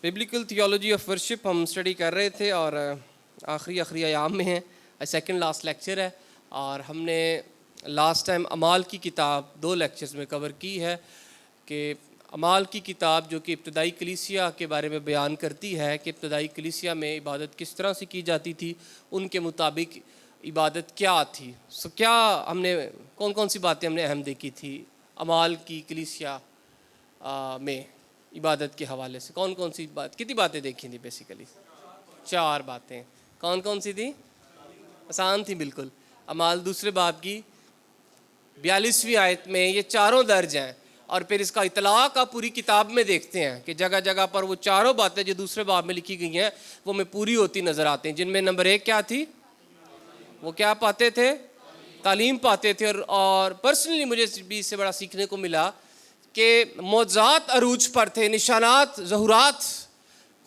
Biblical theology of worship ہم study کر رہے تھے اور آخری ایام میں ہیں. سیکنڈ لاسٹ لیکچر ہے اور ہم نے لاسٹ ٹائم اعمال کی کتاب 2 لیکچرز میں کور کی ہے کہ اعمال کی کتاب جو کہ ابتدائی کلیسیا کے بارے میں بیان کرتی ہے کہ ابتدائی کلیسیا میں عبادت کس طرح سے کی جاتی تھی, ان کے مطابق عبادت کیا تھی. کیا ہم نے کون سی باتیں ہم نے اہم دیکھی تھی اعمال کی کلیسیا میں عبادت کے حوالے سے؟ کون سی کتنی باتیں دیکھی تھیں؟ بیسیکلی 4 باتیں. کون سی تھی؟ آسان تھی بالکل. اعمال دوسرے باب کی 42ویں آیت میں یہ چاروں درج ہیں اور پھر اس کا اطلاق آپ پوری کتاب میں دیکھتے ہیں کہ جگہ جگہ پر وہ چاروں باتیں جو دوسرے باب میں لکھی گئی ہیں وہ میں پوری ہوتی نظر آتے ہیں, جن میں نمبر 1 کیا تھی؟ وہ کیا پاتے تھے؟ تعلیم پاتے تھے. اور پرسنلی مجھے بھی اس سے بڑا سیکھنے کو ملا کہ معجزات عروج پر تھے, نشانات, ظہورات,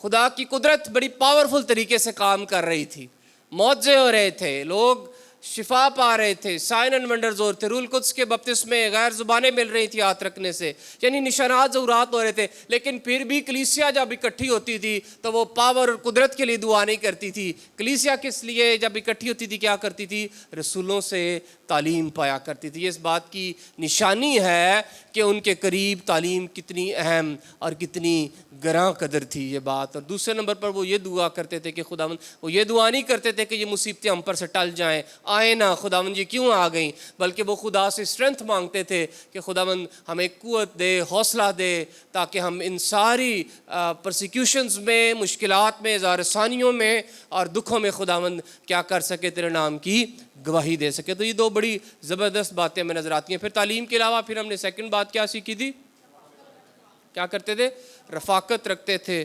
خدا کی قدرت بڑی پاورفل طریقے سے کام کر رہی تھی, معجزے ہو رہے تھے, لوگ شفا پا رہے تھے, سائن اینڈ ونڈرز ہو رہے تھے, روح القدس کے بپتسمے, غیر زبانیں مل رہی تھی ہاتھ رکھنے سے, یعنی نشانات ظہورات ہو رہے تھے. لیکن پھر بھی کلیسیا جب اکٹھی ہوتی تھی تو وہ پاور اور قدرت کے لیے دعا نہیں کرتی تھی. کلیسیا کس لیے جب اکٹھی ہوتی تھی کیا کرتی تھی؟ رسولوں سے تعلیم پایا کرتی تھی. یہ اس بات کی نشانی ہے کہ ان کے قریب تعلیم کتنی اہم اور کتنی گراں قدر تھی یہ بات. اور دوسرے نمبر پر وہ یہ دعا کرتے تھے کہ خداوند, وہ یہ دعا نہیں کرتے تھے کہ یہ مصیبتیں ہم پر سے ٹل جائیں, آئے نا خداوند یہ کیوں آ گئیں, بلکہ وہ خدا سے اسٹرینتھ مانگتے تھے کہ خداوند ہمیں قوت دے, حوصلہ دے, تاکہ ہم ان ساری پرسیکیوشنز میں, مشکلات میں, اظہار ثانیوں میں اور دکھوں میں خداوند کیا کر سکے, تیرے نام کی گواہی دے سکے. تو یہ 2 بڑی زبردست باتیں ہمیں نظر آتی ہیں. پھر تعلیم کے علاوہ پھر ہم نے سیکنڈ بات کیا سیکھی تھی؟ کیا کرتے تھے؟ رفاقت رکھتے تھے.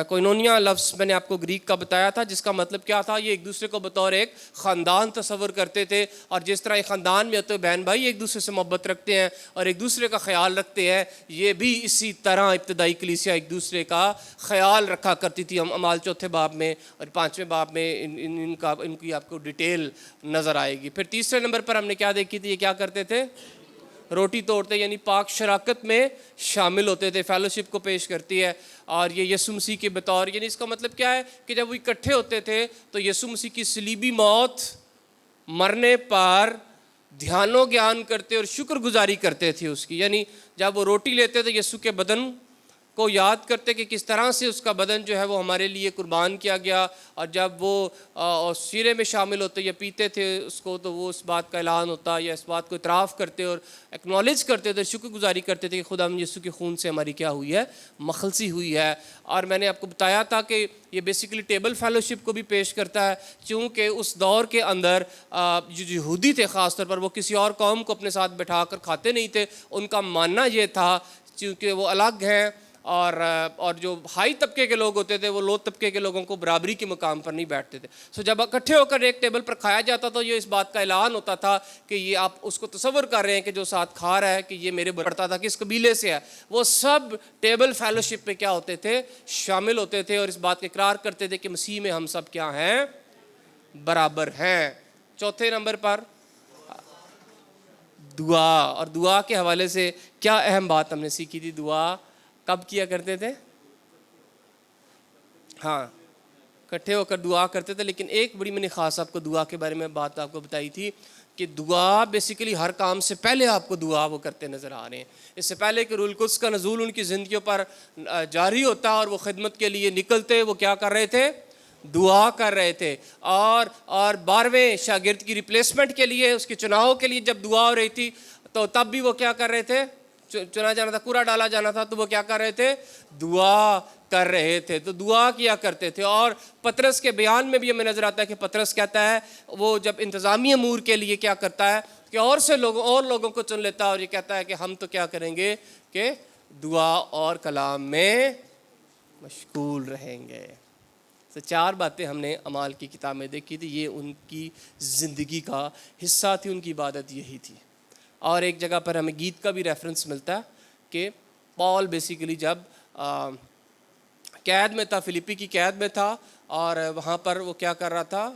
کوئنونیا لفظ میں نے آپ کو گریک کا بتایا تھا, جس کا مطلب کیا تھا؟ یہ ایک دوسرے کو بطور ایک خاندان تصور کرتے تھے, اور جس طرح ایک خاندان میں ہوتے ہیں بہن بھائی ایک دوسرے سے محبت رکھتے ہیں اور ایک دوسرے کا خیال رکھتے ہیں, یہ بھی اسی طرح ابتدائی کلیسیا ایک دوسرے کا خیال رکھا کرتی تھی. ہم اعمال 4 باب میں اور 5ویں باب میں ان کی آپ کو ڈیٹیل نظر آئے گی. پھر تیسرے نمبر پر ہم نے کیا دیکھی تھی؟ یہ کیا کرتے تھے؟ روٹی توڑتے, یعنی پاک شراکت میں شامل ہوتے تھے, فیلوشپ کو پیش کرتی ہے. اور یہ یسوع مسیح کے بطور, یعنی اس کا مطلب کیا ہے کہ جب وہ اکٹھے ہوتے تھے تو یسوع مسیح کی صلیبی موت, مرنے پر دھیان و گیان کرتے اور شکر گزاری کرتے تھے اس کی. یعنی جب وہ روٹی لیتے تھے یسوع کے بدن کو یاد کرتے کہ کس طرح سے اس کا بدن جو ہے وہ ہمارے لیے قربان کیا گیا, اور جب وہ سیرے میں شامل ہوتے یا پیتے تھے اس کو تو وہ اس بات کا اعلان ہوتا یا اس بات کو اعتراف کرتے اور ایکنالج کرتے تھے, شکر گزاری کرتے تھے کہ خدا یسوع کے خون سے ہماری کیا ہوئی ہے؟ مخلصی ہوئی ہے. اور میں نے آپ کو بتایا تھا کہ یہ بیسیکلی ٹیبل فیلوشپ کو بھی پیش کرتا ہے, چونکہ اس دور کے اندر جو یہودی تھے خاص طور پر, وہ کسی اور قوم کو اپنے ساتھ بٹھا کر کھاتے نہیں تھے. ان کا ماننا یہ تھا چونکہ وہ الگ ہیں اور جو ہائی طبقے کے لوگ ہوتے تھے وہ لو طبقے کے لوگوں کو برابری کے مقام پر نہیں بیٹھتے تھے. سو جب اکٹھے ہو کر ایک ٹیبل پر کھایا جاتا تو یہ اس بات کا اعلان ہوتا تھا کہ یہ آپ اس کو تصور کر رہے ہیں کہ جو ساتھ کھا رہا ہے کہ یہ میرے بڑھتا تھا کس قبیلے سے ہے. وہ سب ٹیبل فیلوشپ میں کیا ہوتے تھے؟ شامل ہوتے تھے اور اس بات کا اقرار کرتے تھے کہ مسیح میں ہم سب کیا ہیں؟ برابر ہیں. چوتھے نمبر پر دعا, اور دعا کے حوالے سے کیا اہم بات ہم نے سیکھی تھی؟ دعا کب کیا کرتے تھے؟ ہاں, اکٹھے ہو کر دعا کرتے تھے. لیکن ایک بڑی میں نے خاص آپ کو دعا کے بارے میں بات آپ کو بتائی تھی کہ دعا بیسیکلی ہر کام سے پہلے آپ کو دعا وہ کرتے نظر آ رہے ہیں. اس سے پہلے کہ روح القدس کا نزول ان کی زندگیوں پر جاری ہوتا اور وہ خدمت کے لیے نکلتے, وہ کیا کر رہے تھے؟ دعا کر رہے تھے. اور 12ویں شاگرد کی ریپلیسمنٹ کے لیے, اس کے چناؤ کے لیے جب دعا ہو رہی تھی تو تب بھی وہ کیا کر رہے تھے؟ چنا جانا تھا, کوڑا ڈالا جانا تھا, تو وہ کیا کر رہے تھے؟ دعا کر رہے تھے. تو دعا کیا کرتے تھے. اور پطرس کے بیان میں بھی ہمیں نظر آتا ہے کہ پطرس کہتا ہے, وہ جب انتظامی امور کے لیے کیا کرتا ہے کہ اور لوگوں کو چن لیتا ہے, اور یہ کہتا ہے کہ ہم تو کیا کریں گے کہ دعا اور کلام میں مشغول رہیں گے. تو 4 باتیں ہم نے اعمال کی کتاب میں دیکھی تھی. یہ ان کی زندگی کا حصہ تھی, ان کی عبادت یہی تھی. اور ایک جگہ پر ہمیں گیت کا بھی ریفرنس ملتا ہے کہ پال بیسیکلی جب قید میں تھا, فلپی کی قید میں تھا, اور وہاں پر وہ کیا کر رہا تھا؟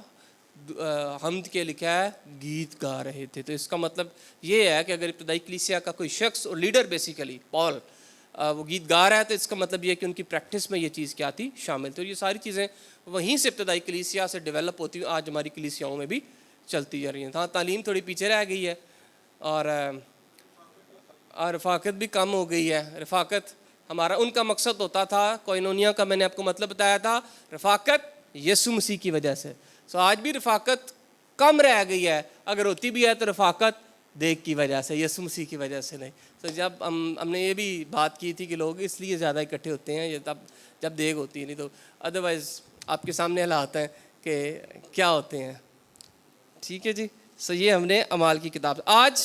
حمد کے لکھا ہے گیت گا رہے تھے. تو اس کا مطلب یہ ہے کہ اگر ابتدائی کلیسیا کا کوئی شخص اور لیڈر بیسیکلی پال وہ گیت گا رہا ہے تو اس کا مطلب یہ ہے کہ ان کی پریکٹس میں یہ چیز کیا تھی شامل تھی. اور یہ ساری چیزیں وہیں سے ابتدائی کلیسیا سے ڈیولپ ہوتی ہوئی آج ہماری کلیسیاؤں میں بھی چلتی جا رہی ہیں. ہاں تعلیم تھوڑی پیچھے رہ گئی ہے اور رفاقت بھی کم ہو گئی ہے. رفاقت ہمارا ان کا مقصد ہوتا تھا کوئنونیا کا، میں نے آپ کو مطلب بتایا تھا، رفاقت یسوع مسیح کی وجہ سے. سو آج بھی رفاقت کم رہ گئی ہے، اگر ہوتی بھی ہے تو رفاقت دیگ کی وجہ سے، یسوع مسیح کی وجہ سے نہیں. تو جب ہم نے یہ بھی بات کی تھی کہ لوگ اس لیے زیادہ اکٹھے ہوتے ہیں یہ تب جب دیگ ہوتی ہے، نہیں تو ادروائز آپ کے سامنے حالات ہیں کہ کیا ہوتے ہیں. ٹھیک ہے جی. سو یہ ہم نے اعمال کی کتاب. آج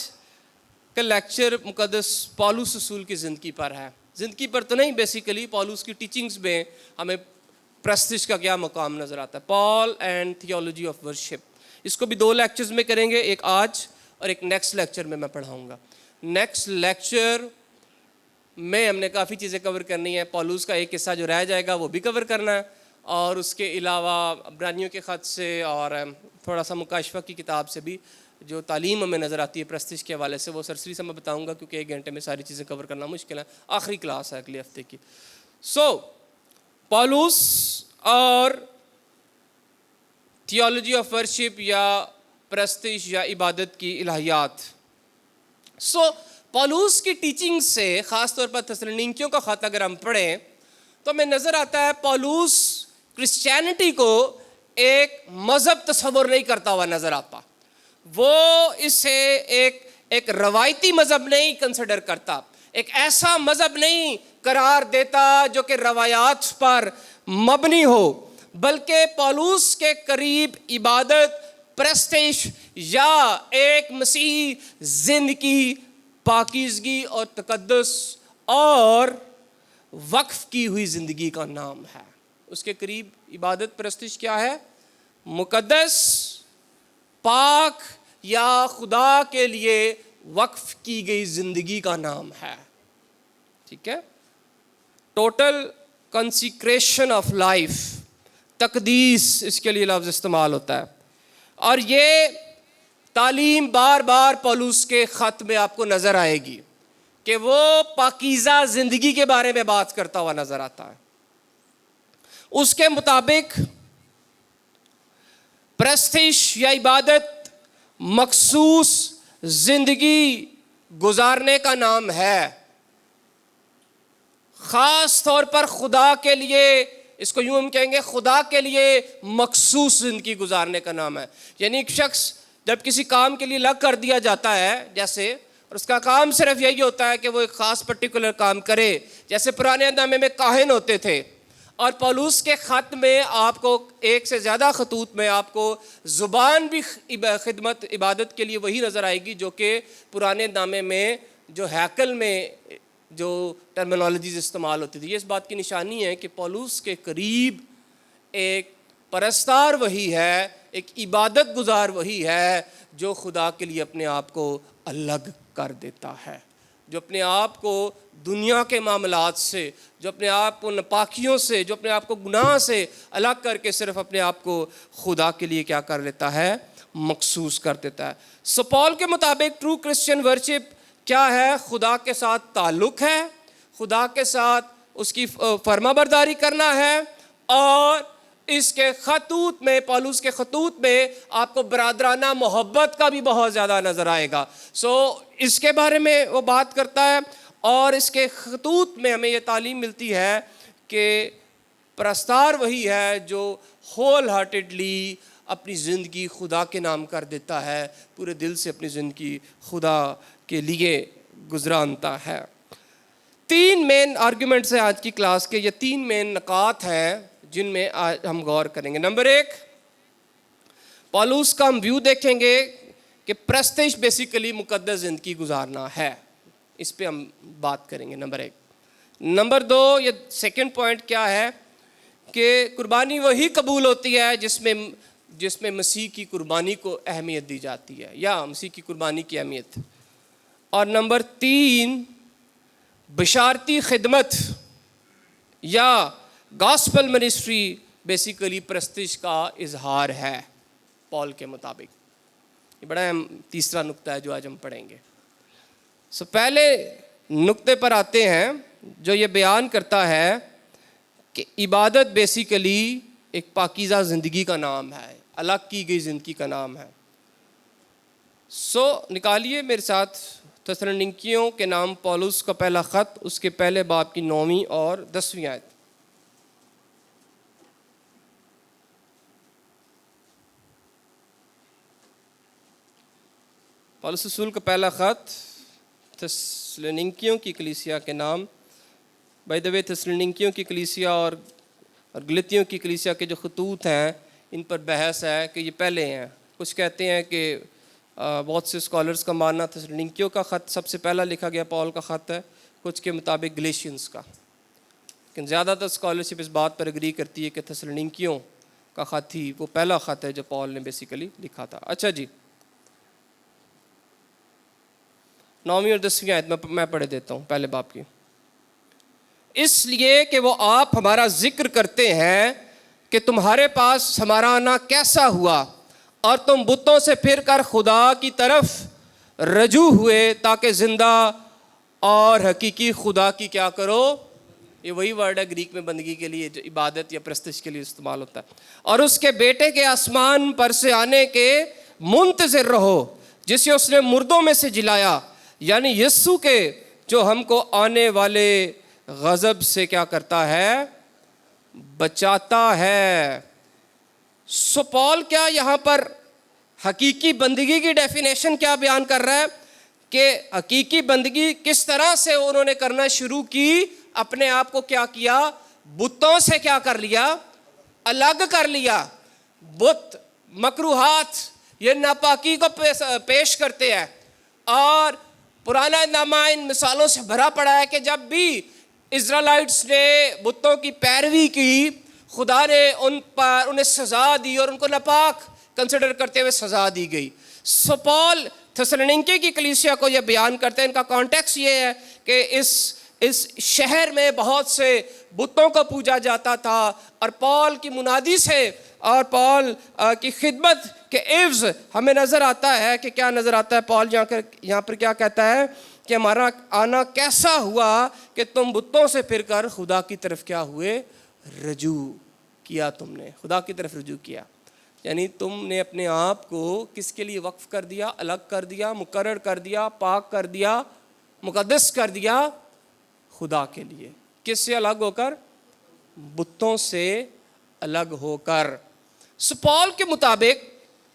کا لیکچر مقدس پولس رسول کی زندگی پر ہے. زندگی پر تو نہیں، بیسیکلی پولس کی ٹیچنگز میں ہمیں پرستش کا کیا مقام نظر آتا ہے. پال اینڈ تھیولوجی آف ورشپ، اس کو بھی 2 لیکچرز میں کریں گے، ایک آج اور ایک نیکسٹ لیکچر میں پڑھاؤں گا. نیکسٹ لیکچر میں ہم نے کافی چیزیں کور کرنی ہے. پولس کا ایک حصہ جو رہ جائے گا وہ بھی کور کرنا ہے، اور اس کے علاوہ عبرانیوں کے خط سے اور تھوڑا سا مکاشفہ کی کتاب سے بھی جو تعلیم ہمیں نظر آتی ہے پرستش کے حوالے سے، وہ سرسری سے میں بتاؤں گا کیونکہ 1 گھنٹے میں ساری چیزیں کور کرنا مشکل ہے. آخری کلاس ہے اگلے ہفتے کی. سو پولس اور تھیولوجی آف ورشپ یا پرستش یا عبادت کی الہیات. سو پولس کی ٹیچنگ سے، خاص طور پر تسالونیکیوں کا خط اگر ہم پڑھیں تو ہمیں نظر آتا ہے پولس کرسچینٹی کو ایک مذہب تصور نہیں کرتا ہوا نظر آتا. وہ اسے ایک روایتی مذہب نہیں کنسیڈر کرتا، ایک ایسا مذہب نہیں قرار دیتا جو کہ روایات پر مبنی ہو، بلکہ پولس کے قریب عبادت، پرستش یا ایک مسیحی زندگی پاکیزگی اور تقدس اور وقف کی ہوئی زندگی کا نام ہے. اس کے قریب عبادت پرستش کیا ہے؟ مقدس، پاک یا خدا کے لیے وقف کی گئی زندگی کا نام ہے. ٹھیک ہے. ٹوٹل کنسیکریشن آف لائف، تقدیس اس کے لیے لفظ استعمال ہوتا ہے. اور یہ تعلیم بار بار پولس کے خط میں آپ کو نظر آئے گی کہ وہ پاکیزہ زندگی کے بارے میں بات کرتا ہوا نظر آتا ہے. اس کے مطابق پرستش یا عبادت مخصوص زندگی گزارنے کا نام ہے، خاص طور پر خدا کے لیے، اس کو یوں ہم کہیں گے خدا کے لیے مخصوص زندگی گزارنے کا نام ہے. یعنی ایک شخص جب کسی کام کے لیے لگ کر دیا جاتا ہے جیسے، اور اس کا کام صرف یہی ہوتا ہے کہ وہ ایک خاص پرٹیکولر کام کرے، جیسے پرانے اندامے میں کاہن ہوتے تھے. اور پولس کے خط میں آپ کو 1 سے زیادہ خطوط میں آپ کو زبان بھی خدمت عبادت کے لیے وہی نظر آئے گی جو کہ پرانے نامے میں جو ہیکل میں جو ٹرمینالوجیز استعمال ہوتی تھی. یہ اس بات کی نشانی ہے کہ پولس کے قریب ایک پرستار وہی ہے، ایک عبادت گزار وہی ہے جو خدا کے لیے اپنے آپ کو الگ کر دیتا ہے، جو اپنے آپ کو دنیا کے معاملات سے، جو اپنے آپ کو ناپاکیوں سے، جو اپنے آپ کو گناہ سے الگ کر کے صرف اپنے آپ کو خدا کے لیے کیا کر لیتا ہے؟ مخصوص کر دیتا ہے. سو پال کے مطابق ٹرو کرسچن ورشپ کیا ہے؟ خدا کے ساتھ تعلق ہے، خدا کے ساتھ اس کی فرما برداری کرنا ہے. اور اس کے خطوط میں، پولس کے خطوط میں آپ کو برادرانہ محبت کا بھی بہت زیادہ نظر آئے گا. سو اس کے بارے میں وہ بات کرتا ہے. اور اس کے خطوط میں ہمیں یہ تعلیم ملتی ہے کہ پرستار وہی ہے جو ہول ہارٹیڈلی اپنی زندگی خدا کے نام کر دیتا ہے، پورے دل سے اپنی زندگی خدا کے لیے گزرانتا ہے. 3 مین آرگیومنٹس ہیں آج کی کلاس کے. یہ 3 مین نکات ہیں جن میں آج ہم غور کریں گے. نمبر 1، پولس کا ہم ویو دیکھیں گے کہ پرستش بیسیکلی مقدس زندگی گزارنا ہے، اس پہ ہم بات کریں گے. نمبر 1. نمبر 2، یہ سیکنڈ پوائنٹ کیا ہے کہ قربانی وہی قبول ہوتی ہے جس میں مسیح کی قربانی کو اہمیت دی جاتی ہے، یا مسیح کی قربانی کی اہمیت. اور نمبر 3، بشارتی خدمت یا گاسپل منسٹری بیسیکلی پرستش کا اظہار ہے پال کے مطابق. یہ بڑا اہم تیسرا نقطہ ہے جو آج ہم پڑھیں گے. سو پہلے نقطے پر آتے ہیں جو یہ بیان کرتا ہے کہ عبادت بیسیکلی ایک پاکیزہ زندگی کا نام ہے، الگ کی گئی زندگی کا نام ہے۔ نکالیے میرے ساتھ تسالونیکیوں کے نام پولس کا پہلا خط، اس کے پہلے باب کی 9 اور 10 آیت۔ پولس رسول کا پہلا خط تسالونیکیوں کی کلیسیا کے نام۔ بائی دا وے تسالونیکیوں کی کلیسیا اور گلتیوں کی کلیسیا کے جو خطوط ہیں ان پر بحث ہے کہ یہ پہلے ہیں۔ کچھ کہتے ہیں کہ بہت سے اسکالرز کا ماننا تسالونیکیوں کا خط سب سے پہلا لکھا گیا پال کا خط ہے، کچھ کے مطابق گلیشینز کا، لیکن زیادہ تر اسکالرشپ اس بات پر اگری کرتی ہے کہ تسالونیکیوں کا خط ہی وہ پہلا خط ہے جو پال نے بیسیکلی لکھا تھا۔ اچھا جی، 9 اور 10 آیت میں پڑھ دیتا ہوں پہلے باب کی۔ اس لیے کہ وہ آپ ہمارا ذکر کرتے ہیں کہ تمہارے پاس ہمارا آنا کیسا ہوا، اور تم بتوں سے پھر کر خدا کی طرف رجوع ہوئے تاکہ زندہ اور حقیقی خدا کی کیا کرو۔ یہ وہی ورڈ ہے گریک میں بندگی کے لیے جو عبادت یا پرستش کے لیے استعمال ہوتا ہے۔ اور اس کے بیٹے کے آسمان پر سے آنے کے منتظر رہو، جسے اس نے مردوں میں سے جلایا، یعنی یسوع کے، جو ہم کو آنے والے غضب سے کیا کرتا ہے، بچاتا ہے۔ پال کیا یہاں پر حقیقی بندگی کی ڈیفینیشن کیا بیان کر رہا ہے کہ حقیقی بندگی کس طرح سے انہوں نے کرنا شروع کی، اپنے آپ کو کیا کیا، بتوں سے کیا کر لیا، الگ کر لیا۔ بت مکروہات یہ ناپاکی کو پیش کرتے ہیں، اور پرانا نامہ ان مثالوں سے بھرا پڑا ہے کہ جب بھی اسرائیلائٹس نے بتوں کی پیروی کی، خدا نے ان پر انہیں سزا دی اور ان کو ناپاک کنسیڈر کرتے ہوئے سزا دی گئی۔ پال تھسالونیکے کی کلیسیا کو یہ بیان کرتے ہیں، ان کا کانٹیکس یہ ہے کہ اس شہر میں بہت سے بتوں کو پوجا جاتا تھا، اور پال کی منادی سے اور پال کی خدمت کے عوض ہمیں نظر آتا ہے کہ کیا نظر آتا ہے، پال یہاں پر کیا کہتا ہے کہ ہمارا آنا کیسا ہوا کہ تم بتوں سے پھر کر خدا کی طرف کیا ہوئے، رجوع کیا، تم نے خدا کی طرف رجوع کیا۔ یعنی تم نے اپنے آپ کو کس کے لیے وقف کر دیا، الگ کر دیا، مقرر کر دیا، پاک کر دیا، مقدس کر دیا، خدا کے لیے۔ کس سے الگ ہو کر؟ بتوں سے الگ ہو کر۔ پال کے مطابق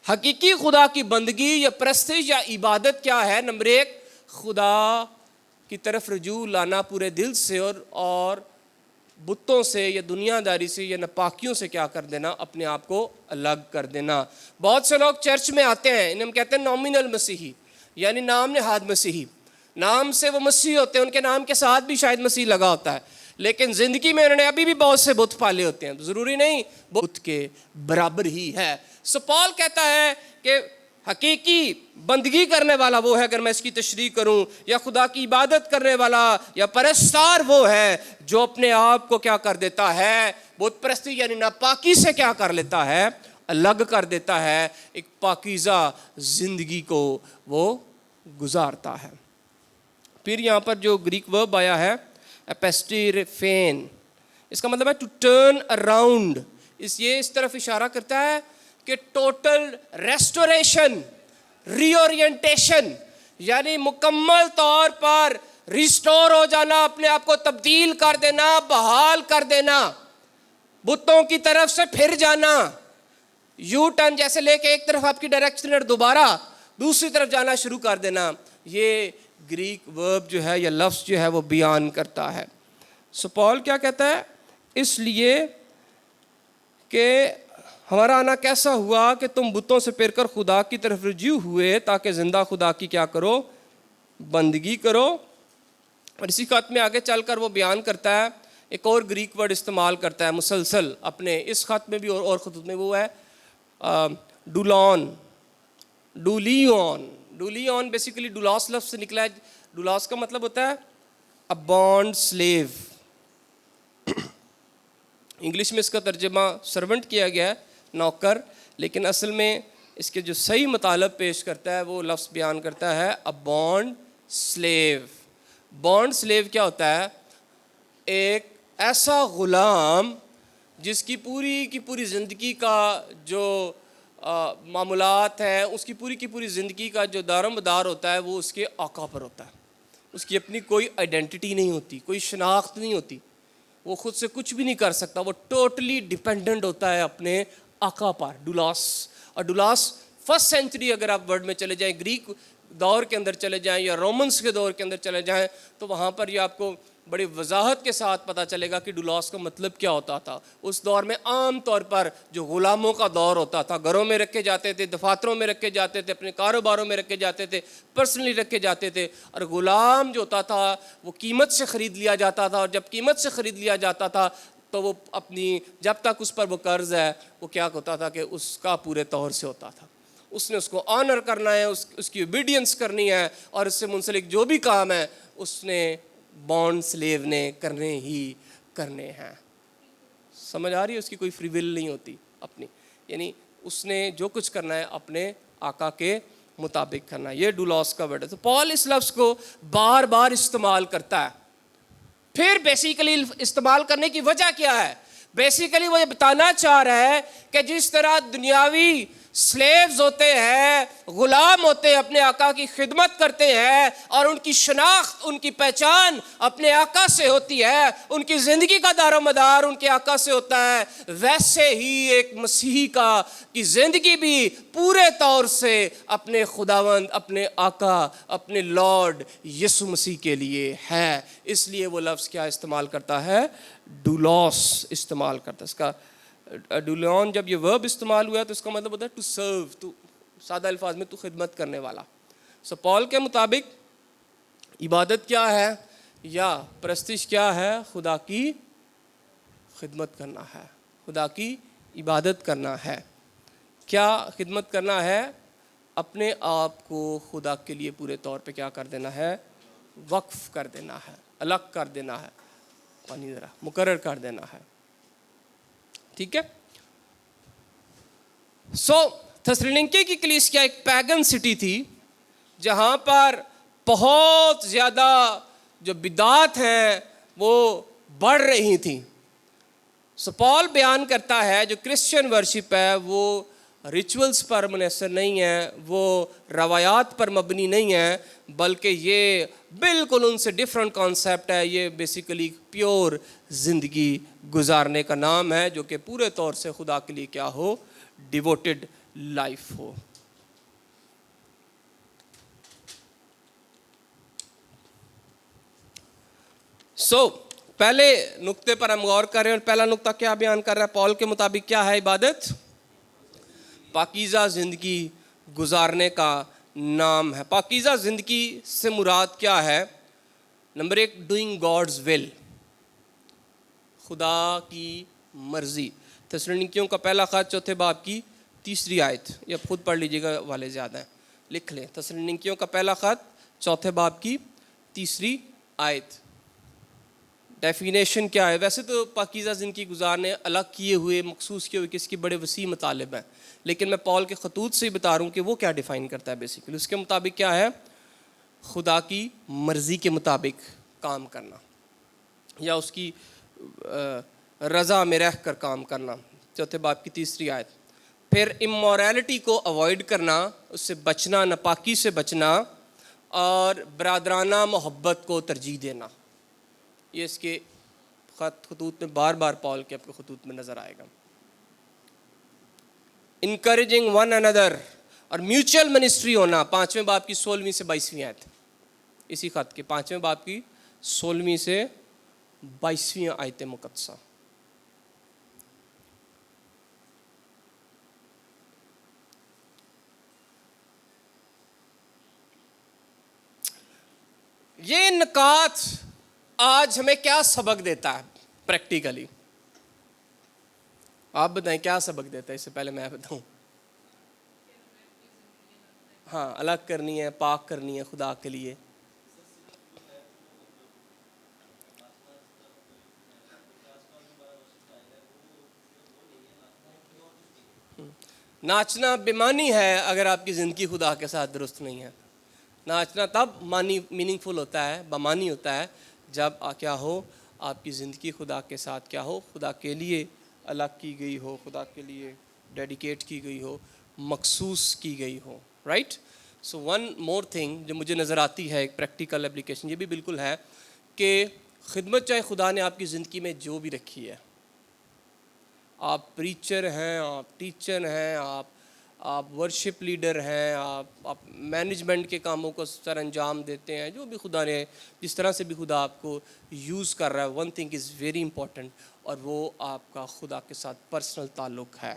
حقیقی خدا کی بندگی یا پرستش یا عبادت کیا ہے؟ نمبر 1، خدا کی طرف رجوع لانا پورے دل سے، اور بتوں سے یا دنیا داری سے یا ناپاکیوں سے کیا کر دینا، اپنے آپ کو الگ کر دینا۔ بہت سے لوگ چرچ میں آتے ہیں، انہیں ہم کہتے ہیں نومینل مسیحی، یعنی نام نہاد مسیحی، نام سے وہ مسیح ہوتے ہیں، ان کے نام کے ساتھ بھی شاید مسیح لگا ہوتا ہے، لیکن زندگی میں انہوں نے ابھی بھی بہت سے بت پالے ہوتے ہیں، ضروری نہیں بت کے برابر ہی ہے۔ پال کہتا ہے کہ حقیقی بندگی کرنے والا وہ ہے، اگر میں اس کی تشریح کروں، یا خدا کی عبادت کرنے والا یا پرستار وہ ہے جو اپنے آپ کو کیا کر دیتا ہے، بت پرستی یعنی ناپاکی سے کیا کر لیتا ہے، الگ کر دیتا ہے، ایک پاکیزہ زندگی کو وہ گزارتا ہے۔ پھر یہاں پر جو گریک ورب آیا ہے اپیسٹیرفین، اس کا مطلب ہے ٹو ٹرن اراؤنڈ، یہ اس طرف اشارہ کرتا ہے کہ ٹوٹل ریسٹوریشن، ری اورینٹیشن، یعنی مکمل طور پر ریسٹور ہو جانا، اپنے آپ کو تبدیل کر دینا، بحال کر دینا، بتوں کی طرف سے پھر جانا، یو ٹرن جیسے لے کے ایک طرف آپ کی ڈائریکشن اور دوبارہ دوسری طرف جانا شروع کر دینا، یہ گریک ورب جو ہے یا لفظ جو ہے وہ بیان کرتا ہے۔ پال کیا کہتا ہے؟ اس لیے کہ ہمارا آنا کیسا ہوا کہ تم بتوں سے پھر کر خدا کی طرف رجوع ہوئے تاکہ زندہ خدا کی کیا کرو، بندگی کرو۔ اور اسی خط میں آگے چل کر وہ بیان کرتا ہے، ایک اور گریک ورڈ استعمال کرتا ہے مسلسل اپنے اس خط میں بھی اور خطوط میں، وہ ہے ڈولون، ڈولیون بیسیکلی ڈولاس لفظ سے نکلا ہے۔ ڈولاس کا مطلب ہوتا ہے اے بانڈ سلیو، انگلش میں اس کا ترجمہ سرونٹ کیا گیا ہے، نوکر، لیکن اصل میں اس کے جو صحیح مطالب پیش کرتا ہے وہ لفظ بیان کرتا ہے a bond slave. Bond slave کیا ہوتا ہے؟ ایک ایسا غلام جس کی پوری زندگی کا جو معاملات ہیں، اس کی پوری زندگی کا جو دار و مدار ہوتا ہے وہ اس کے آقا پر ہوتا ہے. اس کی اپنی کوئی آئیڈینٹی نہیں ہوتی، کوئی شناخت نہیں ہوتی، وہ خود سے کچھ بھی نہیں کر سکتا، وہ ٹوٹلی ڈیپینڈنٹ ہوتا ہے اپنے آقا پر. ڈولاس. اور ڈولاس فرسٹ سینچری اگر آپ ورڈ میں چلے جائیں، گریک دور کے اندر چلے جائیں یا رومنس کے دور کے اندر چلے جائیں، تو وہاں پر یہ آپ کو بڑی وضاحت کے ساتھ پتہ چلے گا کہ ڈولاس کا مطلب کیا ہوتا تھا. اس دور میں عام طور پر جو غلاموں کا دور ہوتا تھا، گھروں میں رکھے جاتے تھے، دفاتروں میں رکھے جاتے تھے، اپنے کاروباروں میں رکھے جاتے تھے، پرسنلی رکھے جاتے تھے. اور غلام جو ہوتا تھا وہ قیمت سے خرید لیا جاتا تھا، اور جب قیمت سے خرید لیا جاتا تھا تو وہ اپنی جب تک اس پر وہ قرض ہے وہ کیا ہوتا تھا کہ اس کا پورے طور سے ہوتا تھا. اس نے اس کو آنر کرنا ہے، اس کی اوبیڈینس کرنی ہے، اور اس سے منسلک جو بھی کام ہے اس نے بانڈ سلیو نے کرنے ہی کرنے ہیں. سمجھ آ رہی ہے؟ اس کی کوئی فری ول نہیں ہوتی اپنی، یعنی اس نے جو کچھ کرنا ہے اپنے آقا کے مطابق کرنا ہے. یہ ڈولاس کا ورڈ ہے. تو پال اس لفظ کو بار بار استعمال کرتا ہے. پھر بیسیکلی استعمال کرنے کی وجہ کیا ہے؟ بیسیکلی وہ یہ بتانا چاہ رہا ہے کہ جس طرح دنیاوی سلیوز ہوتے ہیں، غلام ہوتے ہیں، اپنے آقا کی خدمت کرتے ہیں اور ان کی شناخت، ان کی پہچان اپنے آقا سے ہوتی ہے، ان کی زندگی کا دار و مدار ان کے آقا سے ہوتا ہے، ویسے ہی ایک مسیحی کی زندگی بھی پورے طور سے اپنے خداوند، اپنے آقا، اپنے لارڈ یسوع مسیح کے لیے ہے. اس لیے وہ لفظ کیا استعمال کرتا ہے؟ ڈولاس استعمال کرتا ہے. اس کا ڈولون جب یہ ورب استعمال ہوا ہے تو اس کا مطلب ہوتا ہے ٹو سرو، تو سادہ الفاظ میں تو خدمت کرنے والا. سو پال کے مطابق عبادت کیا ہے یا پرستش کیا ہے؟ خدا کی خدمت کرنا ہے، خدا کی عبادت کرنا ہے. کیا خدمت کرنا ہے؟ اپنے آپ کو خدا کے لیے پورے طور پہ کیا کر دینا ہے؟ وقف کر دینا ہے، الگ کر دینا ہے، پانی ذرا مقرر کر دینا ہے. ٹھیک ہے. سو تھسلونیکے کی کلیسیا ایک پیگن سٹی تھی جہاں پر بہت زیادہ جو بدعات ہیں وہ بڑھ رہی تھیں. سو پال بیان کرتا ہے جو کرسچن ورشپ ہے وہ ریچولز پر منحصر نہیں ہے، وہ روایات پر مبنی نہیں ہے، بلکہ یہ بالکل ان سے ڈیفرنٹ کانسیپٹ ہے. یہ بیسیکلی پیور زندگی گزارنے کا نام ہے جو کہ پورے طور سے خدا کے لیے کیا ہو؟ ڈیووٹڈ لائف ہو. سو پہلے نقطے پر ہم غور کر رہے ہیں، اور پہلا نقطہ کیا بیان کر رہا ہے پال کے مطابق؟ کیا ہے عبادت؟ پاکیزہ زندگی گزارنے کا نام ہے. پاکیزہ زندگی سے مراد کیا ہے؟ نمبر 1، ڈوئنگ گاڈز ول، خدا کی مرضی. تھسلونیکیوں کا پہلا خط 4 باب کی 3 آیت، یہ آپ خود پڑھ لیجیے گا، والے زیادہ ہیں، لکھ لیں. تھسلونیکیوں کا پہلا خط 4 باب کی 3 آیت. ڈیفینیشن کیا ہے؟ ویسے تو پاکیزہ زندگی گزارنے الگ کیے ہوئے، مخصوص کیے ہوئے کس کی بڑے وسیع مطالب ہیں، لیکن میں پال کے خطوط سے ہی بتا رہا ہوں کہ وہ کیا ڈیفائن کرتا ہے. بیسیکلی اس کے مطابق کیا ہے؟ خدا کی مرضی کے مطابق کام کرنا یا اس کی رضا میں رہ کر کام کرنا. 4 باب کی 3 آیت. پھر امورالٹی کو اوائڈ کرنا، اس سے بچنا، ناپاکی سے بچنا، اور برادرانہ محبت کو ترجیح دینا. یہ اس کے خطوط میں بار بار پال کے آپ کے خطوط میں نظر آئے گا. انکریجنگ ون اندر، اور میوچل منسٹری ہونا. 5 باب کی 16 سے 22 آیت، اسی خط کے 5 باب کی 16 سے 22 آیت مقدسہ. یہ نکات آج ہمیں کیا سبق دیتا ہے پریکٹیکلی؟ آپ بتائیں کیا سبق دیتا ہے؟ اس سے پہلے میں بتاؤں. ہاں، الگ کرنی ہے، پاک کرنی ہے خدا کے لیے. ناچنا بےمانی ہے اگر آپ کی زندگی خدا کے ساتھ درست نہیں ہے. ناچنا تب میننگ فل ہوتا ہے، بمانی ہوتا ہے، جب کیا ہو؟ آپ کی زندگی خدا کے ساتھ کیا ہو, خدا کے لیے الگ کی گئی ہو, خدا کے لیے ڈیڈیکیٹ کی گئی ہو, مخصوص کی گئی ہو, رائٹ. سو ون مور تھنگ جو مجھے نظر آتی ہے, ایک پریکٹیکل اپلیکیشن یہ بھی بالکل ہے کہ خدمت چاہے خدا نے آپ کی زندگی میں جو بھی رکھی ہے, آپ پریچر ہیں, آپ ٹیچر ہیں, آپ ورشپ لیڈر ہیں, آپ مینجمنٹ کے کاموں کو سر انجام دیتے ہیں, جو بھی خدا نے جس طرح سے بھی خدا آپ کو یوز کر رہا ہے, one thing is very important, اور وہ آپ کا خدا کے ساتھ پرسنل تعلق ہے.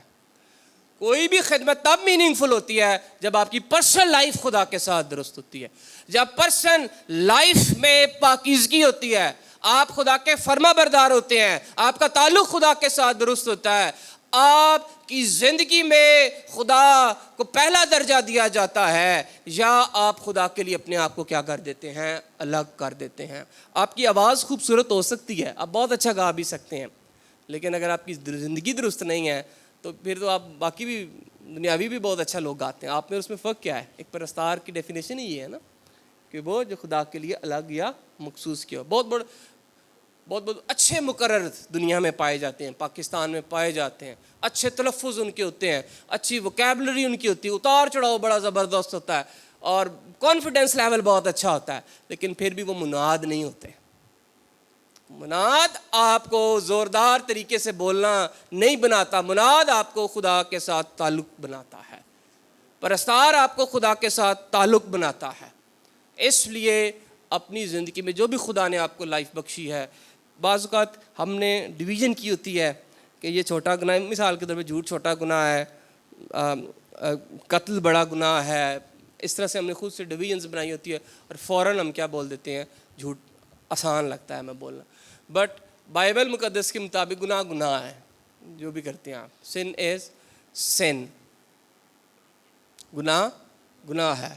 کوئی بھی خدمت تب میننگ فل ہوتی ہے جب آپ کی پرسنل لائف خدا کے ساتھ درست ہوتی ہے, جب پرسنل لائف میں پاکیزگی ہوتی ہے, آپ خدا کے فرما بردار ہوتے ہیں, آپ کا تعلق خدا کے ساتھ درست ہوتا ہے, آپ کی زندگی میں خدا کو پہلا درجہ دیا جاتا ہے, یا آپ خدا کے لیے اپنے آپ کو کیا کر دیتے ہیں, الگ کر دیتے ہیں. آپ کی آواز خوبصورت ہو سکتی ہے, آپ بہت اچھا گا بھی سکتے ہیں, لیکن اگر آپ کی زندگی درست نہیں ہے تو پھر تو آپ باقی بھی دنیاوی بھی بہت اچھا لوگ گاتے ہیں. آپ میں اس میں فرق کیا ہے؟ ایک پرستار کی ڈیفینیشن ہی یہ ہے نا کہ وہ جو خدا کے لیے الگ یا مخصوص کیا ہو. بہت اچھے مقرر دنیا میں پائے جاتے ہیں, پاکستان میں پائے جاتے ہیں, اچھے تلفظ ان کے ہوتے ہیں, اچھی ووکیبلری ان کی ہوتی ہے, اتار چڑھاؤ بڑا زبردست ہوتا ہے, اور کانفیڈنس لیول بہت اچھا ہوتا ہے, لیکن پھر بھی وہ مناد نہیں ہوتے. مناد آپ کو زوردار طریقے سے بولنا نہیں بناتا, مناد آپ کو خدا کے ساتھ تعلق بناتا ہے, پرستار آپ کو خدا کے ساتھ تعلق بناتا ہے. اس لیے اپنی زندگی میں جو بھی خدا نے آپ کو لائف بخشی ہے, بعض اوقات ہم نے ڈویژن کی ہوتی ہے کہ یہ چھوٹا گناہ ہے, مثال کے طور پہ جھوٹ چھوٹا گناہ ہے, قتل بڑا گناہ ہے, اس طرح سے ہم نے خود سے ڈویژنز بنائی ہوتی ہے, اور فوراً ہم کیا بول دیتے ہیں, جھوٹ آسان لگتا ہے ہمیں بولنا. بٹ بائبل مقدس کے مطابق گناہ ہے, جو بھی کرتے ہیں آپ, سن از سن, گناہ ہے.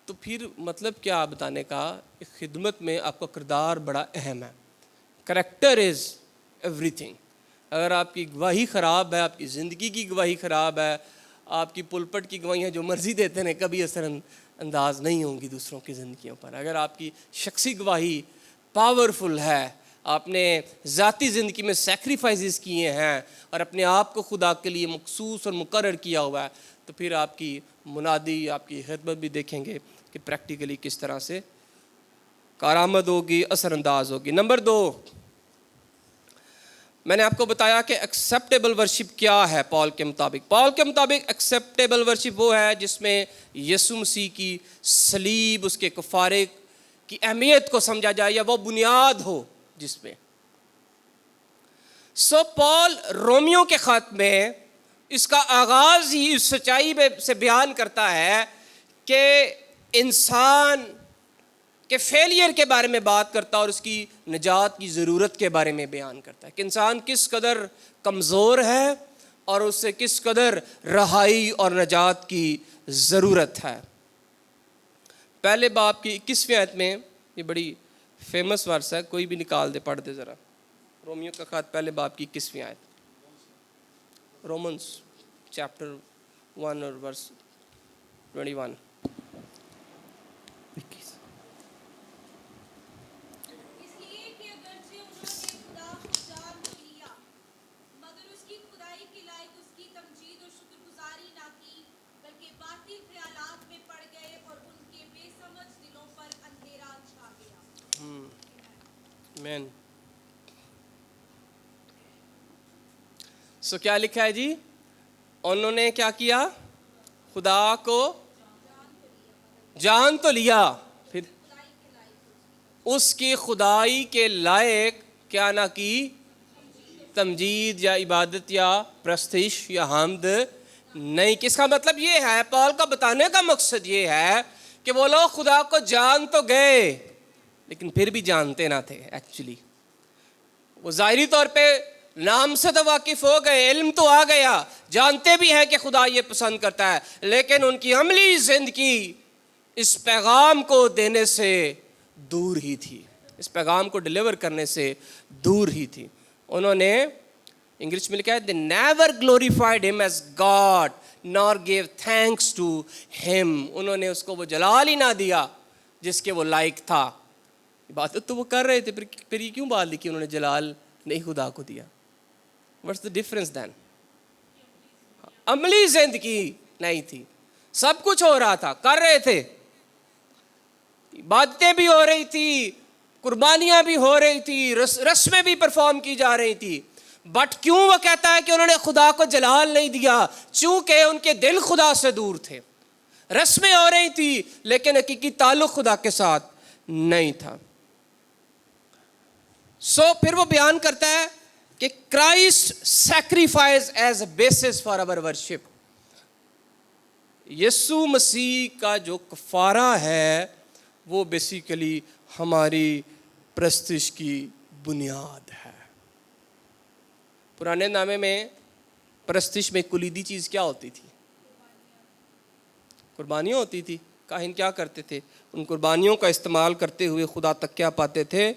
تو پھر مطلب کیا بتانے کا, خدمت میں آپ کا کردار بڑا اہم ہے. Character is every thing. اگر آپ کی گواہی خراب ہے, آپ کی زندگی کی گواہی خراب ہے, آپ کی پلپٹ کی گواہیاں جو مرضی دیتے ہیں کبھی اثر انداز نہیں ہوں گی دوسروں کی زندگیوں پر. اگر آپ کی شخصی گواہی پاورفل ہے, آپ نے ذاتی زندگی میں سیکریفائسز کیے ہیں اور اپنے آپ کو خدا کے لیے مخصوص اور مقرر کیا ہوا ہے, تو پھر آپ کی منادی, آپ کی خدمت بھی دیکھیں گے کہ پریکٹیکلی کس طرح سے کارآمد ہوگی, اثر انداز ہوگی. نمبر 2, میں نے آپ کو بتایا کہ ایکسیپٹیبل ورشپ کیا ہے. پال کے مطابق ایکسیپٹیبل ورشپ وہ ہے جس میں یسوع مسیح کی صلیب, اس کے کفارے کی اہمیت کو سمجھا جائے, یا وہ بنیاد ہو جس میں. سو پال رومیو کے خط میں اس کا آغاز ہی اس سچائی سے بیان کرتا ہے کہ انسان کے فیلئر کے بارے میں بات کرتا ہے, اور اس کی نجات کی ضرورت کے بارے میں بیان کرتا ہے کہ انسان کس قدر کمزور ہے اور اس سے کس قدر رہائی اور نجات کی ضرورت ہے. پہلے باب کی 21ویں آیت میں, یہ بڑی فیمس ورس ہے, کوئی بھی نکال دے, پڑھ دے ذرا. رومیو کا خط پہلے باب کی 21ویں آیت, رومنس چیپٹر 1 اور ورس 21. مین. سو کیا لکھا ہے جی, انہوں نے کیا کیا, خدا کو جان تو لیا, پھر اس کی خدائی کے لائق کیا نہ کی, تمجید یا عبادت یا پرستش یا حمد نہیں. کس کا مطلب یہ ہے, پال کا بتانے کا مقصد یہ ہے کہ وہ لوگ خدا کو جان تو گئے لیکن پھر بھی جانتے نہ تھے. ایکچولی وہ ظاہری طور پہ نام سے تو واقف ہو گئے, علم تو آ گیا, جانتے بھی ہیں کہ خدا یہ پسند کرتا ہے, لیکن ان کی عملی زندگی اس پیغام کو دینے سے دور ہی تھی, اس پیغام کو ڈیلیور کرنے سے دور ہی تھی. انہوں نے انگلش میں لکھا ہے, they never glorified him as God nor gave thanks to him. انہوں نے اس کو وہ جلال ہی نہ دیا جس کے وہ لائق تھا. عبادت تو وہ کر رہے تھے, پھر یہ کیوں بات لکھی انہوں نے جلال نہیں خدا کو دیا؟ What's the difference then? عملی زندگی نہیں تھی, سب کچھ ہو رہا تھا, کر رہے تھے, عبادتیں بھی ہو رہی تھی, قربانیاں بھی ہو رہی تھی, رسمیں بھی پرفارم کی جا رہی تھی, بٹ کیوں وہ کہتا ہے کہ انہوں نے خدا کو جلال نہیں دیا؟ چونکہ ان کے دل خدا سے دور تھے. رسمیں ہو رہی تھی لیکن حقیقی تعلق خدا کے ساتھ نہیں تھا. پھر وہ بیان کرتا ہے کہ Christ sacrifice is a basis for our worship. یسوع مسیح کا جو کفارہ ہے وہ بیسیکلی ہماری پرستش کی بنیاد ہے. پرانے نامے میں پرستش میں کلیدی چیز کیا ہوتی تھی؟ قربانیاں ہوتی تھی. کاہن کیا کرتے تھے؟ ان قربانیوں کا استعمال کرتے ہوئے خدا تک کیا پاتے تھے؟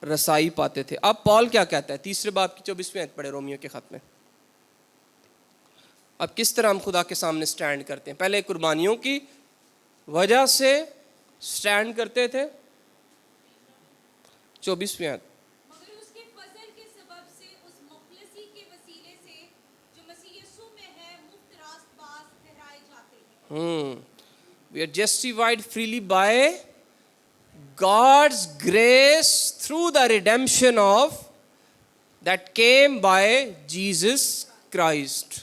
رسائی پاتے تھے. اب پال کیا کہتا ہے؟ 3 باب کی 24ویں آیت پڑھے رومیو کے خط میں. اب کس طرح ہم خدا کے سامنے سٹینڈ کرتے ہیں؟ پہلے قربانیوں کی وجہ سے سٹینڈ کرتے تھے. 24ویں آیت. مگر اس کے فضل کے سبب سے اس مخلصی کے وسیلے سے جو مسیح یسوع میں ہے مفت راست باز ٹھہرائے جاتے ہیں. We are justified freely by God's grace through the redemption of that came by Jesus Christ.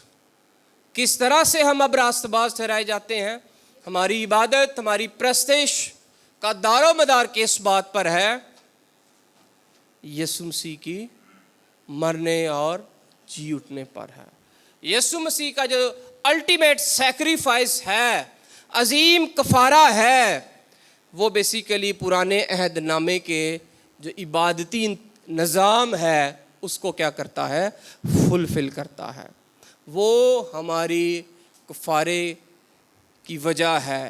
کس طرح سے ہم اب راست باز ٹھہرائے جاتے ہیں؟ ہماری عبادت, ہماری پرستش کا دار و مدار کس بات پر ہے؟ یسوع مسیح کی مرنے اور جی اٹھنے پر ہے. یسوع مسیح کا جو الٹیمیٹ سیکریفائس ہے, عظیم کفارہ ہے, وہ بیسیکلی پرانے عہد نامے کے جو عبادتی نظام ہے اس کو کیا کرتا ہے؟ فلفل کرتا ہے. وہ ہماری کفارے کی وجہ ہے,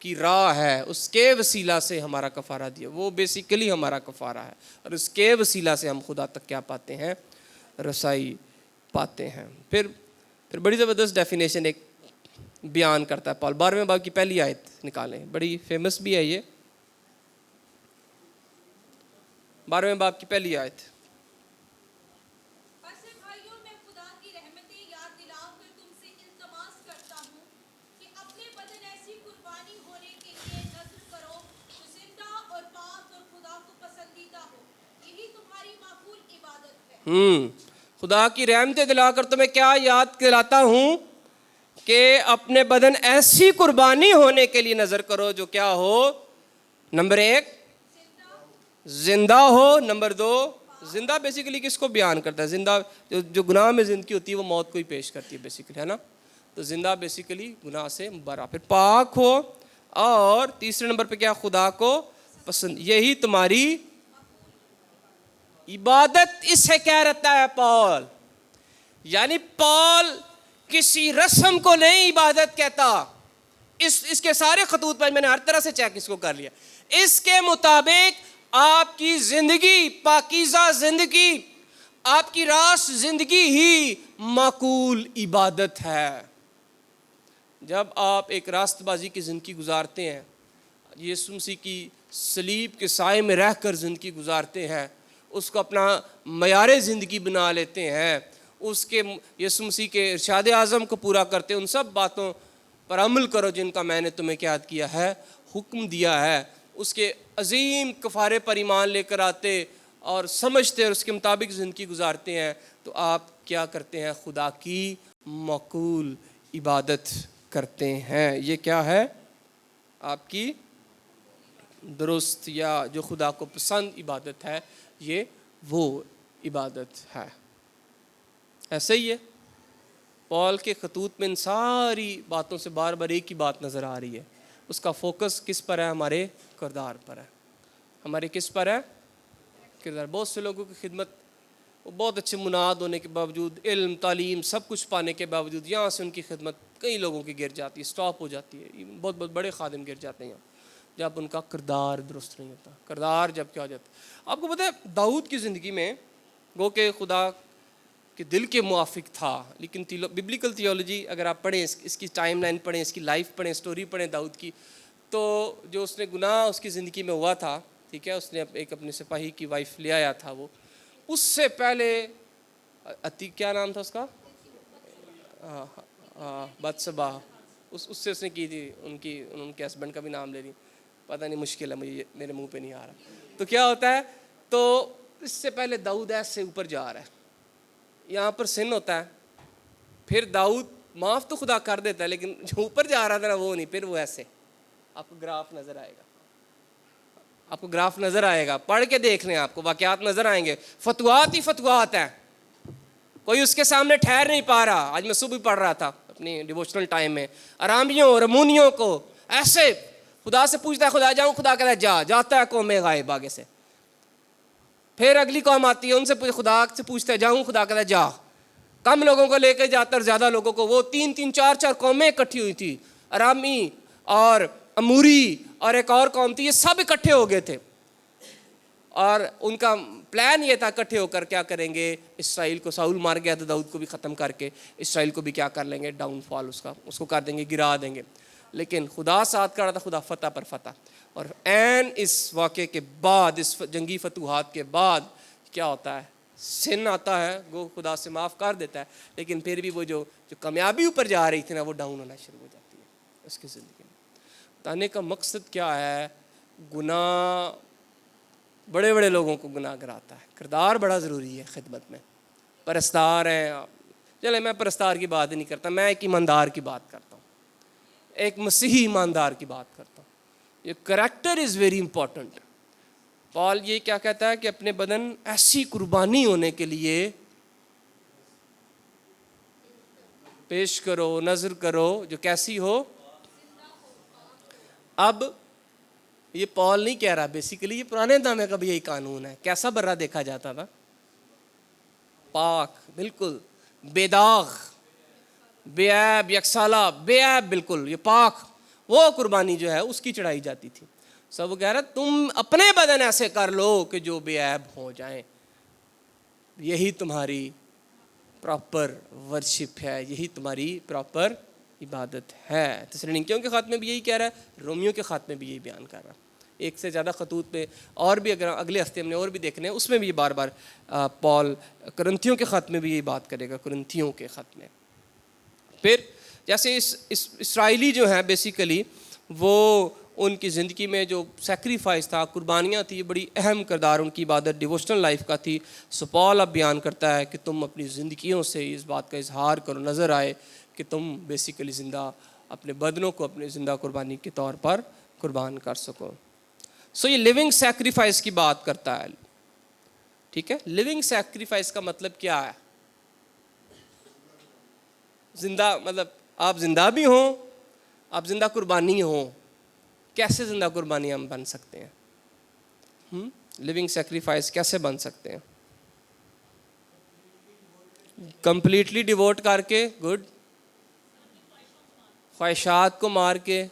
کی راہ ہے, اس کے وسیلہ سے ہمارا کفارہ دیا. وہ بیسیکلی ہمارا کفارہ ہے اور اس کے وسیلہ سے ہم خدا تک کیا پاتے ہیں؟ رسائی پاتے ہیں. پھر بڑی زبردست ڈیفینیشن ایک بیان کرتا ہے پال. 12ویں باب کی پہلی آیت نکالیں, بڑی فیمس بھی ہے یہ. 12ویں باب کی پہلی آیت. پس بھائیوں میں خدا کی رحمتیں یاد دلا کر تم سے التماس کرتا ہوں کہ اپنے بدن ایسی قربانی ہونے کے لیے نذر کرو جو زندہ اور پاک اور خدا کو پسندیدہ ہو, یہی تمہاری معقول عبادت ہے. خدا کی رحمتیں دلا کر تمہیں کیا یاد دلاتا ہوں کہ اپنے بدن ایسی قربانی ہونے کے لیے نظر کرو جو کیا ہو؟ نمبر 1 زندہ ہو, نمبر 2 زندہ بیسیکلی کس کو بیان کرتا ہے؟ زندہ جو گناہ میں زندگی ہوتی ہے وہ موت کو ہی پیش کرتی ہے بیسیکلی, ہے نا. تو زندہ بیسیکلی گناہ سے برا. پھر پاک ہو, اور تیسرے نمبر پہ کیا؟ خدا کو پسند, یہی تمہاری عبادت. اسے کہہ رہتا ہے پال. یعنی پال کسی رسم کو نہیں عبادت کہتا. اس کے سارے خطوط پر میں نے ہر طرح سے چیک اس کو کر لیا. اس کے مطابق آپ کی زندگی, پاکیزہ زندگی, آپ کی راست زندگی ہی معقول عبادت ہے. جب آپ ایک راست بازی کی زندگی گزارتے ہیں, یسوع مسیح کی صلیب کے سائے میں رہ کر زندگی گزارتے ہیں, اس کو اپنا معیار زندگی بنا لیتے ہیں, اس کے یسوع مسیح کے ارشاد اعظم کو پورا کرتے ہیں, ان سب باتوں پر عمل کرو جن کا میں نے تمہیں کیا کیا ہے؟ حکم دیا ہے. اس کے عظیم کفارے پر ایمان لے کر آتے اور سمجھتے اور اس کے مطابق زندگی گزارتے ہیں, تو آپ کیا کرتے ہیں؟ خدا کی معقول عبادت کرتے ہیں. یہ کیا ہے؟ آپ کی درست یا جو خدا کو پسند عبادت ہے, یہ وہ عبادت ہے. ایسے ہی ہے پال کے خطوط میں ان ساری باتوں سے بار بار ایک ہی بات نظر آ رہی ہے. اس کا فوکس کس پر ہے؟ ہمارے کردار پر ہے. ہمارے کس پر ہے؟ کردار. بہت سے لوگوں کی خدمت, وہ بہت اچھے مناد ہونے کے باوجود, علم تعلیم سب کچھ پانے کے باوجود, یہاں سے ان کی خدمت کئی لوگوں کی گر جاتی ہے, سٹاپ ہو جاتی ہے. بہت بہت بڑے خادم گر جاتے ہیں جب ان کا کردار درست نہیں ہوتا. کردار جب کیا ہو جاتا ہے. آپ کو پتہ ہے داؤد کی زندگی میں گو کہ خدا کے دل کے موافق تھا, لیکن ببلیکل تھیولوجی اگر آپ پڑھیں, اس کی ٹائم لائن پڑھیں, اس کی لائف پڑھیں, سٹوری پڑھیں داؤد کی, تو جو اس نے گناہ اس کی زندگی میں ہوا تھا ٹھیک ہے, اس نے ایک اپنے سپاہی کی وائف لے آیا تھا. وہ اس سے پہلے عتیق, کیا نام تھا اس کا, بتسبا, اس نے کی تھی. ان کے ہسبینڈ کا بھی نام لے لی, پتہ نہیں, مشکل ہے مجھے, میرے منہ پہ نہیں آ رہا. تو کیا ہوتا ہے, تو اس سے پہلے داؤد ایسے اوپر جا رہا ہے, یہاں پر سن ہوتا ہے. پھر داؤد معاف تو خدا کر دیتا ہے, لیکن جو اوپر جا رہا تھا نا وہ نہیں. پھر وہ ایسے, آپ کو گراف نظر آئے گا, آپ کو گراف نظر آئے گا, پڑھ کے دیکھ لیں, آپ کو واقعات نظر آئیں گے. فتوحات ہی فتوحات ہیں, کوئی اس کے سامنے ٹھہر نہیں پا رہا. آج میں صبح پڑھ رہا تھا اپنی ڈیووشنل ٹائم میں, ارامیوں اور امونیوں کو ایسے خدا سے پوچھتا ہے خدا جاؤں, خدا کہتا ہے جاتا ہے قوم غائب آگے سے. پھر اگلی قوم آتی ہے, ان سے خدا سے پوچھتا ہے جاؤں, خدا کہتا ہے جا. کم لوگوں کو لے کے جاتا اور زیادہ لوگوں کو. وہ 3 4 قومیں اکٹھی ہوئی تھی, ارامی اور اموری اور ایک اور قوم تھی, یہ سب اکٹھے ہو گئے تھے. اور ان کا پلان یہ تھا اکٹھے ہو کر کیا کریں گے, اسرائیل کو, ساؤل مار گیا تو داؤد کو بھی ختم کر کے اسرائیل کو بھی کیا کر لیں گے, ڈاؤن فال اس کو کر دیں گے, گرا دیں گے. لیکن خدا ساتھ کر رہا تھا, خدا فتح پر فتح. اور عین اس واقعے کے بعد, اس جنگی فتوحات کے بعد کیا ہوتا ہے, سن آتا ہے, وہ خدا سے معاف کر دیتا ہے, لیکن پھر بھی وہ جو کامیابی اوپر جا رہی تھی نا, وہ ڈاؤن ہونا شروع ہو جاتی ہے اس کی زندگی میں. بتانے کا مقصد کیا ہے, گناہ بڑے بڑے لوگوں کو گناہ کراتا ہے. کردار بڑا ضروری ہے خدمت میں. پرستار ہیں, چلے میں پرستار کی بات نہیں کرتا, میں ایک ایماندار کی بات کرتا ہوں, ایک مسیحی ایماندار کی بات کرتا ہوں. یہ کریکٹر از ویری امپورٹنٹ. پال یہ کیا کہتا ہے کہ اپنے بدن ایسی قربانی ہونے کے لیے پیش کرو, نظر کرو, جو کیسی ہو. اب یہ پال نہیں کہہ رہا, بیسیکلی یہ پرانے نامے کا بھی یہی قانون ہے. کیسا برا دیکھا جاتا تھا, پاک, بالکل بے داغ, بے عیب, یکسالہ, بے عیب بالکل, یہ پاک, وہ قربانی جو ہے اس کی چڑھائی جاتی تھی. سب وہ کہہ رہا تم اپنے بدن ایسے کر لو کہ جو بے عیب ہو جائیں, یہی تمہاری پراپر ورشپ ہے, یہی تمہاری پراپر عبادت ہے. تسالونیکیوں کے خط میں بھی یہی کہہ رہا ہے, رومیوں کے خط میں بھی یہی بیان کر رہا ہے. ایک سے زیادہ خطوط پہ, اور بھی اگر اگلے ہفتے ہم نے اور بھی دیکھنے ہیں, اس میں بھی بار بار پال کرنتھیوں کے خط میں بھی یہی بات کرے گا, کرنتھیوں کے خط میں. پھر جیسے اسرائیلی جو ہیں بیسیکلی وہ ان کی زندگی میں جو سیکریفائس تھا, قربانیاں تھی, بڑی اہم کردار ان کی عبادت ڈیووشنل لائف کا تھی. سو پال اب بیان کرتا ہے کہ تم اپنی زندگیوں سے اس بات کا اظہار کرو, نظر آئے کہ تم بیسیکلی زندہ, اپنے بدنوں کو اپنے زندہ قربانی کے طور پر قربان کر سکو. سو یہ لیونگ سیکریفائس کی بات کرتا ہے. ٹھیک ہے, لیونگ سیکریفائس کا مطلب کیا ہے, زندہ, مطلب آپ زندہ بھی ہوں, آپ زندہ قربانی ہوں. کیسے زندہ قربانی ہم بن سکتے ہیں, لیونگ سیکریفائس کیسے بن سکتے ہیں؟ کمپلیٹلی ڈیووٹ کر کے, گڈ, خواہشات کو مار کے,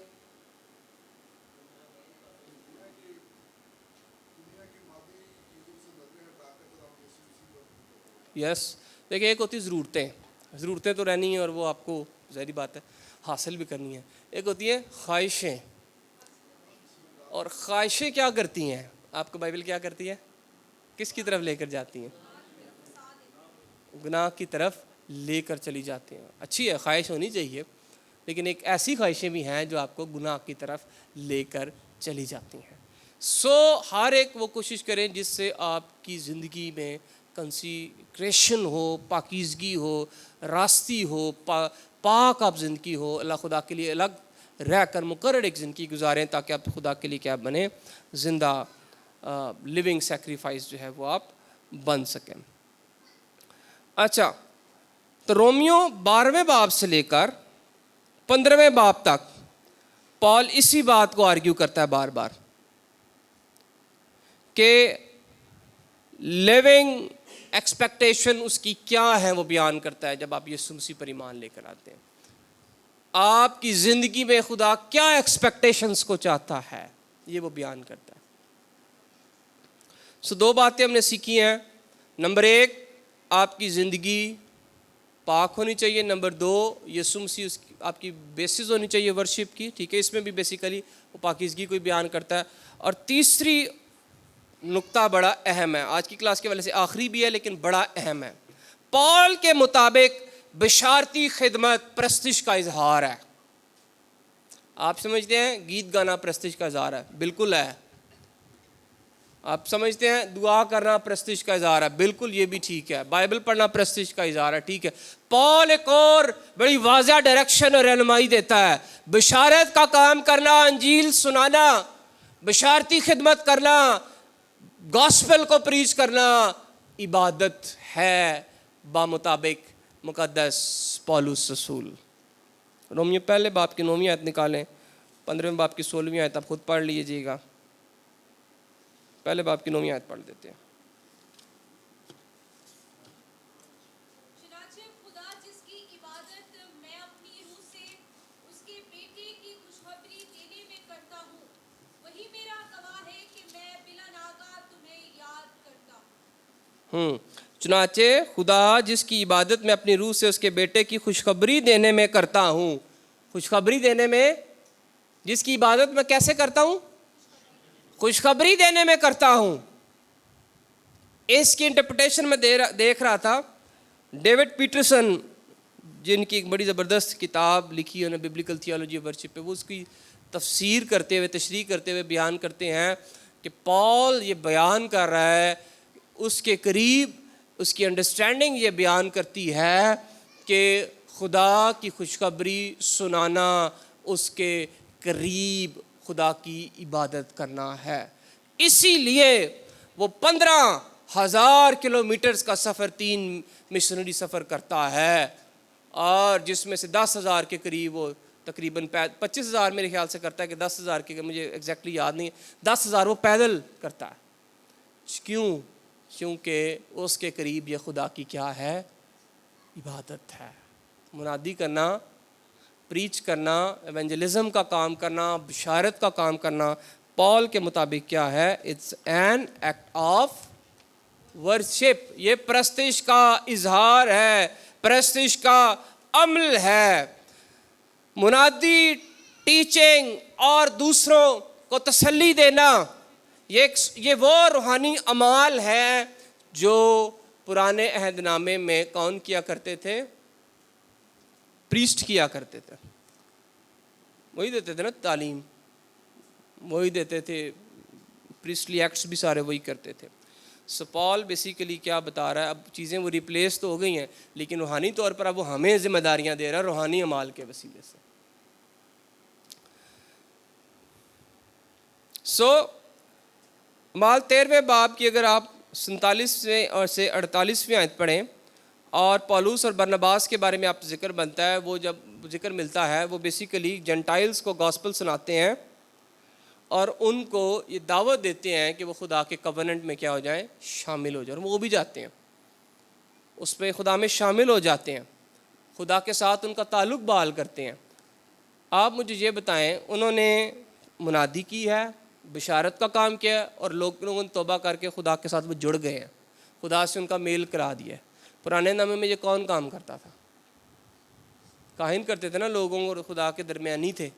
یس. دیکھیں ایک ہوتی ضرورتیں, ضرورتیں تو رہنی ہیں اور وہ آپ کو ظاہری بات ہے حاصل بھی کرنی ہے. ایک ہوتی ہے خواہشیں, اور خواہشیں کیا کرتی ہیں, آپ کو بائبل کیا کرتی ہے, کس کی طرف لے کر جاتی ہیں, گناہ کی طرف لے کر چلی جاتی ہیں. اچھی ہے, خواہش ہونی چاہیے, لیکن ایک ایسی خواہشیں بھی ہیں جو آپ کو گناہ کی طرف لے کر چلی جاتی ہیں. سو ہر ایک وہ کوشش کریں جس سے آپ کی زندگی میں کنسیکریشن ہو, پاکیزگی ہو, راستی ہو, پاک آپ زندگی ہو, اللہ خدا کے لیے الگ رہ کر مقرر ایک زندگی گزاریں, تاکہ آپ خدا کے لیے کیا بنے, زندہ لیونگ سیکریفائس جو ہے وہ آپ بن سکیں. اچھا, تو رومیو 12ویں باب سے لے کر 15ویں باب تک پال اسی بات کو آرگیو کرتا ہے بار بار کہ لیونگ ایکسپیکٹیشن اس کی کیا ہے, وہ بیان کرتا ہے. جب آپ یسوع مسیح پر ایمان لے کر آتے ہیں, آپ کی زندگی میں خدا کیا ایکسپیکٹیشنز کو چاہتا ہے, یہ وہ بیان کرتا ہے. سو 2 باتیں ہم نے سیکھی ہیں. نمبر 1, آپ کی زندگی پاک ہونی چاہیے. نمبر 2, یسوع مسیح آپ کی بیسس ہونی چاہیے ورشپ کی. ٹھیک ہے, اس میں بھی بیسیکلی وہ پاکیزگی کو بیان کرتا ہے. اور تیسری نقطہ بڑا اہم ہے, آج کی کلاس کے والے سے آخری بھی ہے لیکن بڑا اہم ہے. پال کے مطابق بشارتی خدمت پرستش کا اظہار ہے. آپ سمجھتے ہیں گیت گانا پرستش کا اظہار ہے؟ بالکل ہے. آپ سمجھتے ہیں دعا کرنا پرستش کا اظہار ہے؟ بالکل, یہ بھی ٹھیک ہے. بائبل پڑھنا پرستش کا اظہار ہے, ٹھیک ہے. پال ایک اور بڑی واضح ڈائریکشن اور رہنمائی دیتا ہے. بشارت کا کام کرنا, انجیل سنانا, بشارتی خدمت کرنا, گاسپل کو پریچ کرنا عبادت ہے بمطابق مقدس پولس رسول. رومیو پہلے باب کی 9ویں آیت نکالیں, 15ویں باب کی 16ویں آیت آپ خود پڑھ لیجئے گا. پہلے باب کی 9ویں آیت پڑھ دیتے ہیں. چنانچہ خدا جس کی عبادت میں اپنی روح سے اس کے بیٹے کی خوشخبری دینے میں کرتا ہوں, وہی میرا گواہ ہے کہ میں بلا ناغہ تمہیں یاد کرتا ہوں. چنانچہ خدا جس کی عبادت میں اپنی روح سے اس کے بیٹے کی خوشخبری دینے میں کرتا ہوں. خوشخبری دینے میں, جس کی عبادت میں کیسے کرتا ہوں؟ خوشخبری دینے میں کرتا ہوں. اس کی انٹرپریٹیشن میں دیکھ رہا تھا. ڈیوڈ پیٹرسن, جن کی ایک بڑی زبردست کتاب لکھی ہے انہوں نے ببلیکل تھیولوجی آف ورشپ پہ, وہ اس کی تفسیر کرتے ہوئے, تشریح کرتے ہوئے بیان کرتے ہیں کہ پال یہ بیان کر رہا ہے, اس کے قریب اس کی انڈرسٹینڈنگ یہ بیان کرتی ہے کہ خدا کی خوشخبری سنانا اس کے قریب خدا کی عبادت کرنا ہے. اسی لیے وہ 15,000 کلومیٹرز کا سفر 3 مشنری سفر کرتا ہے, اور جس میں سے 10,000 کے قریب وہ تقریباً 25,000 میرے خیال سے کرتا ہے کہ 10,000 کے, مجھے ایگزیکٹلی یاد نہیں, 10,000 وہ پیدل کرتا ہے. کیوں؟ کیونکہ اس کے قریب یہ خدا کی کیا ہے؟ عبادت ہے. منادی کرنا, پریچ کرنا, ایونجلزم کا کام کرنا, بشارت کا کام کرنا پال کے مطابق کیا ہے؟ It's an act of worship. یہ پرستش کا اظہار ہے, پرستش کا عمل ہے. منادی, ٹیچنگ اور دوسروں کو تسلی دینا, یہ وہ روحانی اعمال ہے جو پرانے عہد نامے میں کون کیا کرتے تھے؟ پریسٹ کیا کرتے تھے. وہی دیتے تھے نا تعلیم, وہی دیتے تھے, پریسٹلی ایکٹس بھی سارے وہی کرتے تھے. سو پال بیسیکلی کیا بتا رہا ہے؟ اب چیزیں وہ ریپلیس تو ہو گئی ہیں لیکن روحانی طور پر اب وہ ہمیں ذمہ داریاں دے رہا ہے روحانی اعمال کے وسیلے سے. سو اعمال 13ویں باب کی اگر آپ 47ویں اور سے 48ویں آیت پڑھیں, اور پولس اور برنباس کے بارے میں آپ ذکر بنتا ہے, وہ جب ذکر ملتا ہے وہ بیسیکلی جنٹائلز کو گاسپل سناتے ہیں اور ان کو یہ دعوت دیتے ہیں کہ وہ خدا کے کووننٹ میں کیا ہو جائیں؟ شامل ہو جائیں. اور وہ بھی جاتے ہیں, اس پہ خدا میں شامل ہو جاتے ہیں, خدا کے ساتھ ان کا تعلق بحال کرتے ہیں. آپ مجھے یہ بتائیں, انہوں نے منادی کی ہے, بشارت کا کام کیا, اور لوگوں نے توبہ کر کے خدا کے ساتھ وہ جڑ گئے ہیں, خدا سے ان کا میل کرا دیا ہے. پرانے نامے میں یہ کون کام کرتا تھا؟ کاہن کرتے تھے نا, لوگوں اور خدا کے درمیانی تھے,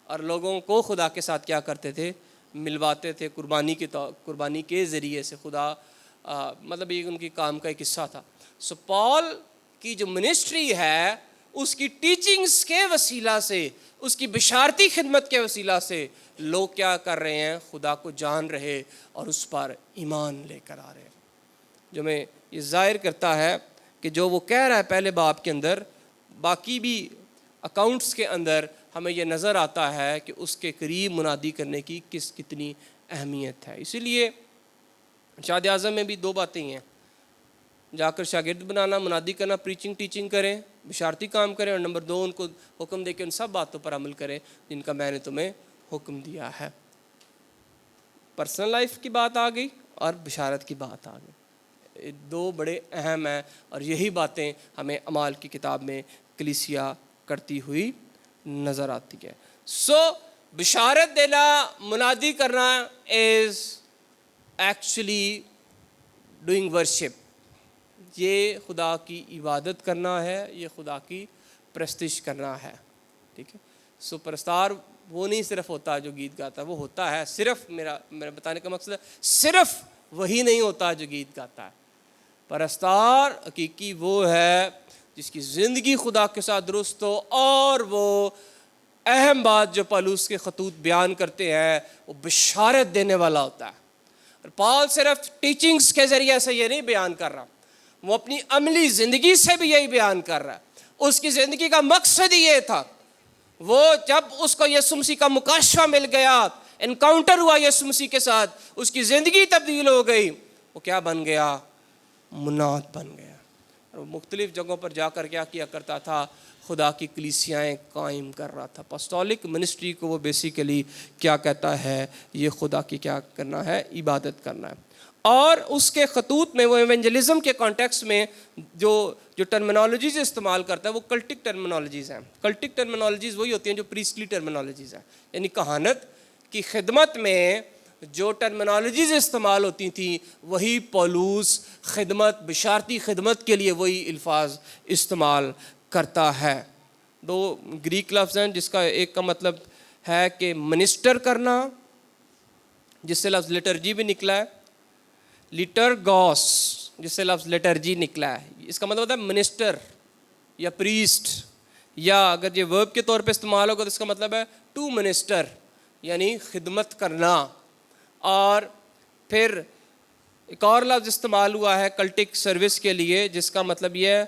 اور لوگوں کو خدا کے ساتھ کیا کرتے تھے؟ ملواتے تھے قربانی کے ذریعے سے. خدا مطلب یہ ان کی کام کا ایک حصہ تھا. سو پال کی جو منسٹری ہے اس کی ٹیچنگز کے وسیلہ سے, اس کی بشارتی خدمت کے وسیلہ سے لوگ کیا کر رہے ہیں؟ خدا کو جان رہے اور اس پر ایمان لے کر آ رہے ہیں. جو میں یہ ظاہر کرتا ہے کہ جو وہ کہہ رہا ہے پہلے باب کے اندر, باقی بھی اکاؤنٹس کے اندر ہمیں یہ نظر آتا ہے کہ اس کے قریب منادی کرنے کی کتنی اہمیت ہے. اسی لیے شاد اعظم میں بھی 2 باتیں ہیں, جا کر شاگرد بنانا, منادی کرنا, پریچنگ ٹیچنگ کریں, بشارتی کام کریں, اور نمبر 2 ان کو حکم دے کے ان سب باتوں پر عمل کریں جن کا میں نے تمہیں حکم دیا ہے. پرسنل لائف کی بات آ گئی اور بشارت کی بات آ گئی, 2 بڑے اہم ہیں, اور یہی باتیں ہمیں اعمال کی کتاب میں کلیسیا کرتی ہوئی نظر آتی ہے. سو بشارت دینا, منادی کرنا از ایکچولی ڈوئنگ ورشپ. یہ خدا کی عبادت کرنا ہے, یہ خدا کی پرستش کرنا ہے. ٹھیک ہے. سو پرستار وہ نہیں صرف ہوتا جو گیت گاتا ہے, وہ ہوتا ہے, صرف میرا بتانے کا مقصد ہے صرف وہی نہیں ہوتا جو گیت گاتا ہے. پرستار حقیقی وہ ہے جس کی زندگی خدا کے ساتھ درست ہو, اور وہ اہم بات جو پالوس کے خطوط بیان کرتے ہیں وہ بشارت دینے والا ہوتا ہے. اور پال صرف ٹیچنگز کے ذریعے سے یہ نہیں بیان کر رہا, وہ اپنی عملی زندگی سے بھی یہی بیان کر رہا ہے. اس کی زندگی کا مقصد ہی یہ تھا. وہ جب اس کو یسوع مسیح کا مکاشفہ مل گیا, انکاؤنٹر ہوا یسوع مسیح کے ساتھ, اس کی زندگی تبدیل ہو گئی. وہ کیا بن گیا؟ مناد بن گیا. اور وہ مختلف جگہوں پر جا کر کیا کرتا تھا؟ خدا کی کلیسیائیں قائم کر رہا تھا. اپوسٹولک منسٹری کو وہ بیسیکلی کیا کہتا ہے؟ یہ خدا کی کیا کرنا ہے؟ عبادت کرنا ہے. اور اس کے خطوط میں وہ ایونجلزم کے کانٹیکس میں جو ٹرمینالوجیز استعمال کرتا ہے وہ کلٹک ٹرمینالوجیز ہیں. کلٹک ٹرمینالوجیز وہی ہوتی ہیں جو پریسٹلی ٹرمینالوجیز ہیں, یعنی کہانت کی خدمت میں جو ٹرمینالوجیز استعمال ہوتی تھیں وہی پولوس خدمت, بشارتی خدمت کے لیے وہی الفاظ استعمال کرتا ہے. دو گریک لفظ ہیں جس کا ایک کا مطلب ہے کہ منسٹر کرنا, جس سے لفظ لیٹرجی بھی نکلا ہے, لیٹرگوس جس سے لفظ لیٹرجی نکلا ہے. اس کا مطلب ہوتا ہے منسٹر یا پریسٹ, یا اگر یہ ورب کے طور پہ استعمال ہوگا تو اس کا مطلب ہے ٹو منسٹر, یعنی خدمت کرنا. اور پھر ایک اور لفظ استعمال ہوا ہے کلٹک سروس کے لیے جس کا مطلب یہ ہے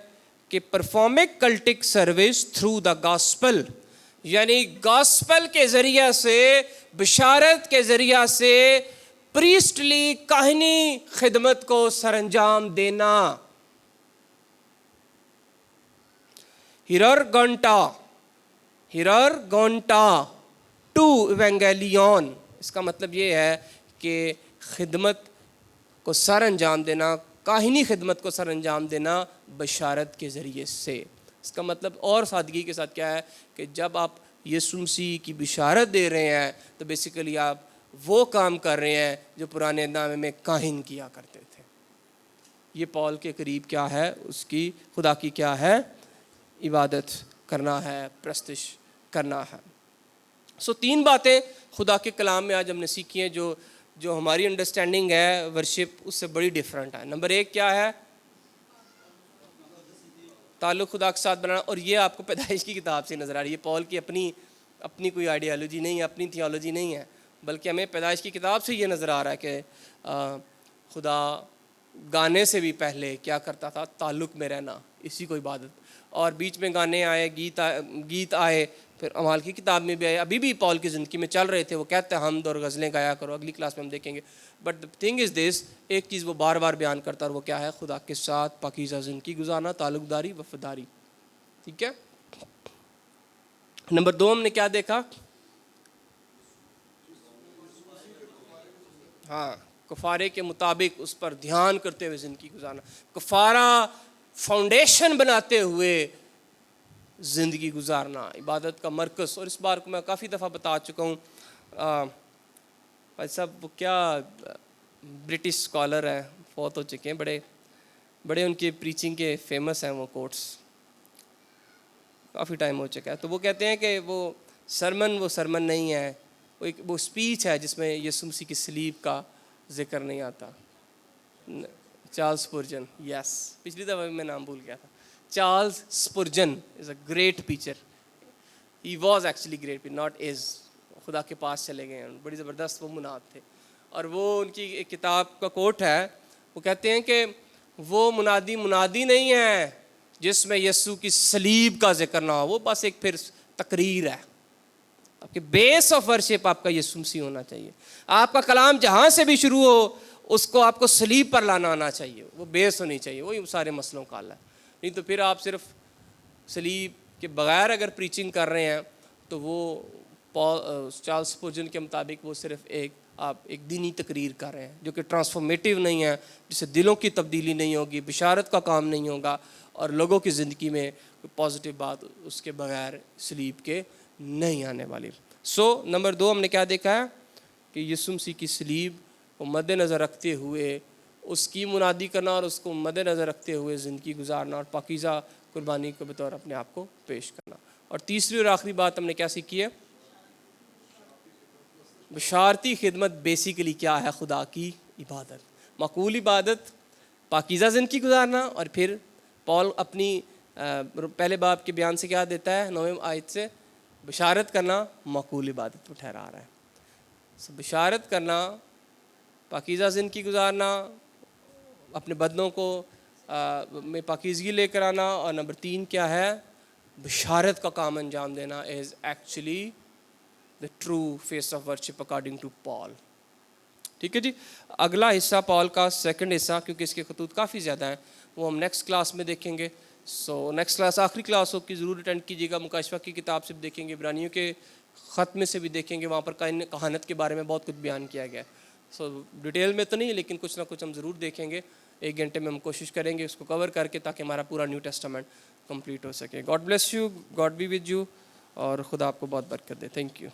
کہ performing cultic service through the gospel, یعنی گاسپل کے ذریعہ سے, بشارت کے ذریعہ سے پریسٹلی کاہنی خدمت کو سر انجام دینا. ہیررگونٹا ٹو ایونگیلیون, اس کا مطلب یہ ہے کہ خدمت کو سر انجام دینا, کاہنی خدمت کو سر انجام دینا بشارت کے ذریعے سے. اس کا مطلب اور سادگی کے ساتھ کیا ہے کہ جب آپ یسوع مسیح کی بشارت دے رہے ہیں تو بیسیکلی آپ وہ کام کر رہے ہیں جو پرانے نامے میں کاہن کیا کرتے تھے. یہ پال کے قریب کیا ہے؟ اس کی خدا کی کیا ہے؟ عبادت کرنا ہے, پرستش کرنا ہے. سو تین باتیں خدا کے کلام میں آج ہم نے سیکھی ہیں جو ہماری انڈرسٹینڈنگ ہے ورشپ اس سے بڑی ڈیفرنٹ ہے. نمبر ایک کیا ہے؟ تعلق خدا کے ساتھ بنانا, اور یہ آپ کو پیدائش کی کتاب سے نظر آ رہی ہے. پال کی اپنی کوئی آئیڈیالوجی نہیں ہے, اپنی تھیولوجی نہیں ہے, بلکہ ہمیں پیدائش کی کتاب سے یہ نظر آ رہا ہے کہ خدا گانے سے بھی پہلے کیا کرتا تھا؟ تعلق میں رہنا, اسی کو عبادت. اور بیچ میں گانے آئے, گیت آئے, پھر اعمال کی کتاب میں بھی آئے, ابھی بھی پال کی زندگی میں چل رہے تھے. وہ کہتے ہیں حمد اور غزلیں گایا کرو, اگلی کلاس میں ہم دیکھیں گے. But the thing is this, ایک چیز وہ بار بار بیان کرتا ہے, اور وہ کیا ہے؟ خدا کے ساتھ پاکیزہ زندگی گزارنا, تعلق داری, وفاداری. ٹھیک ہے. نمبر دو ہم نے کیا دیکھا؟ ہاں, کفارے کے مطابق اس پر دھیان کرتے ہوئے زندگی گزارنا, کفارہ فاؤنڈیشن بناتے ہوئے زندگی گزارنا, عبادت کا مرکز. اور اس بار کو میں کافی دفعہ بتا چکا ہوں. بھائی صاحب وہ کیا برٹش اسکالر ہیں, فوت ہو چکے ہیں, بڑے ان کے پریچنگ کے فیمس ہیں وہ کوٹس, کافی ٹائم ہو چکا ہے. تو وہ کہتے ہیں کہ وہ سرمن نہیں ہے, وہ اسپیچ ہے جس میں یسوع مسیح کی صلیب کا ذکر نہیں آتا. چارلز اسپرجن, یس, پچھلی دفعہ میں نام بھول گیا تھا. Charles Spurgeon is a great teacher. He was actually great, not is. خدا کے پاس چلے گئے ہیں, بڑی زبردست وہ مناد تھے. اور وہ ان کی ایک کتاب کا کوٹ ہے, وہ کہتے ہیں کہ وہ منادی نہیں ہے جس میں یسوع کی صلیب کا ذکر نہ ہو, وہ بس ایک پھر تقریر ہے. آپ کے بیس آف ورشپ آپ کا یسوع مسیح ہونا چاہیے. آپ کا کلام جہاں سے بھی شروع ہو اس کو آپ کو صلیب پر لانا آنا چاہیے, وہ بیس ہونی چاہیے, وہی سارے مسئلوں کا حل ہے. نہیں تو پھر آپ صرف صلیب کے بغیر اگر پریچنگ کر رہے ہیں تو وہ چارلز اسپرجن کے مطابق وہ صرف آپ ایک دینی تقریر کر رہے ہیں جو کہ ٹرانسفارمیٹیو نہیں ہے, جس سے دلوں کی تبدیلی نہیں ہوگی, بشارت کا کام نہیں ہوگا, اور لوگوں کی زندگی میں کوئی پازیٹیو بات اس کے بغیر صلیب کے نہیں آنے والی. سو نمبر دو ہم نے کیا دیکھا ہے کہ یسوع مسیح کی صلیب کو مد نظر رکھتے ہوئے اس کی منادی کرنا, اور اس کو مد نظر رکھتے ہوئے زندگی گزارنا, اور پاکیزہ قربانی کے بطور اپنے آپ کو پیش کرنا. اور تیسری اور آخری بات ہم نے کیا سیکھی ہے؟ بشارتی خدمت بیسیکلی کیا ہے؟ خدا کی عبادت. معقول عبادت، پاکیزہ زندگی گزارنا، اور پھر پال اپنی پہلے باب کے بیان سے کیا دیتا ہے 9ویں آیت سے، بشارت کرنا معقول عبادت کو ٹھہرا رہا ہے۔ بشارت کرنا، پاکیزہ زندگی گزارنا، اپنے بدنوں کو میں پاکیزگی لے کر آنا، اور نمبر 3 کیا ہے، بشارت کا کام انجام دینا is actually the true face of worship according to Paul. ٹھیک ہے جی، اگلا حصہ پال کا سیکنڈ حصہ، کیونکہ اس کے خطوط کافی زیادہ ہیں، وہ ہم نیکسٹ کلاس میں دیکھیں گے۔ سو نیکسٹ کلاس آخری کلاس ہو کی ضرور اٹینڈ کیجیے گا، مکاشفہ کی کتاب سے بھی دیکھیں گے، عبرانیوں کے خط میں سے بھی دیکھیں گے، وہاں پر کہانت کے بارے میں بہت کچھ بیان کیا گیا ہے۔ سو ڈیٹیل میں تو نہیں، لیکن کچھ نہ کچھ ہم ضرور دیکھیں گے، 1 گھنٹے میں ہم کوشش کریں گے اس کو کور کر کے، تاکہ ہمارا پورا نیو ٹیسٹامنٹ کمپلیٹ ہو سکے۔ God bless you, God be with you, اور خدا آپ کو بہت برکت دے۔ Thank you.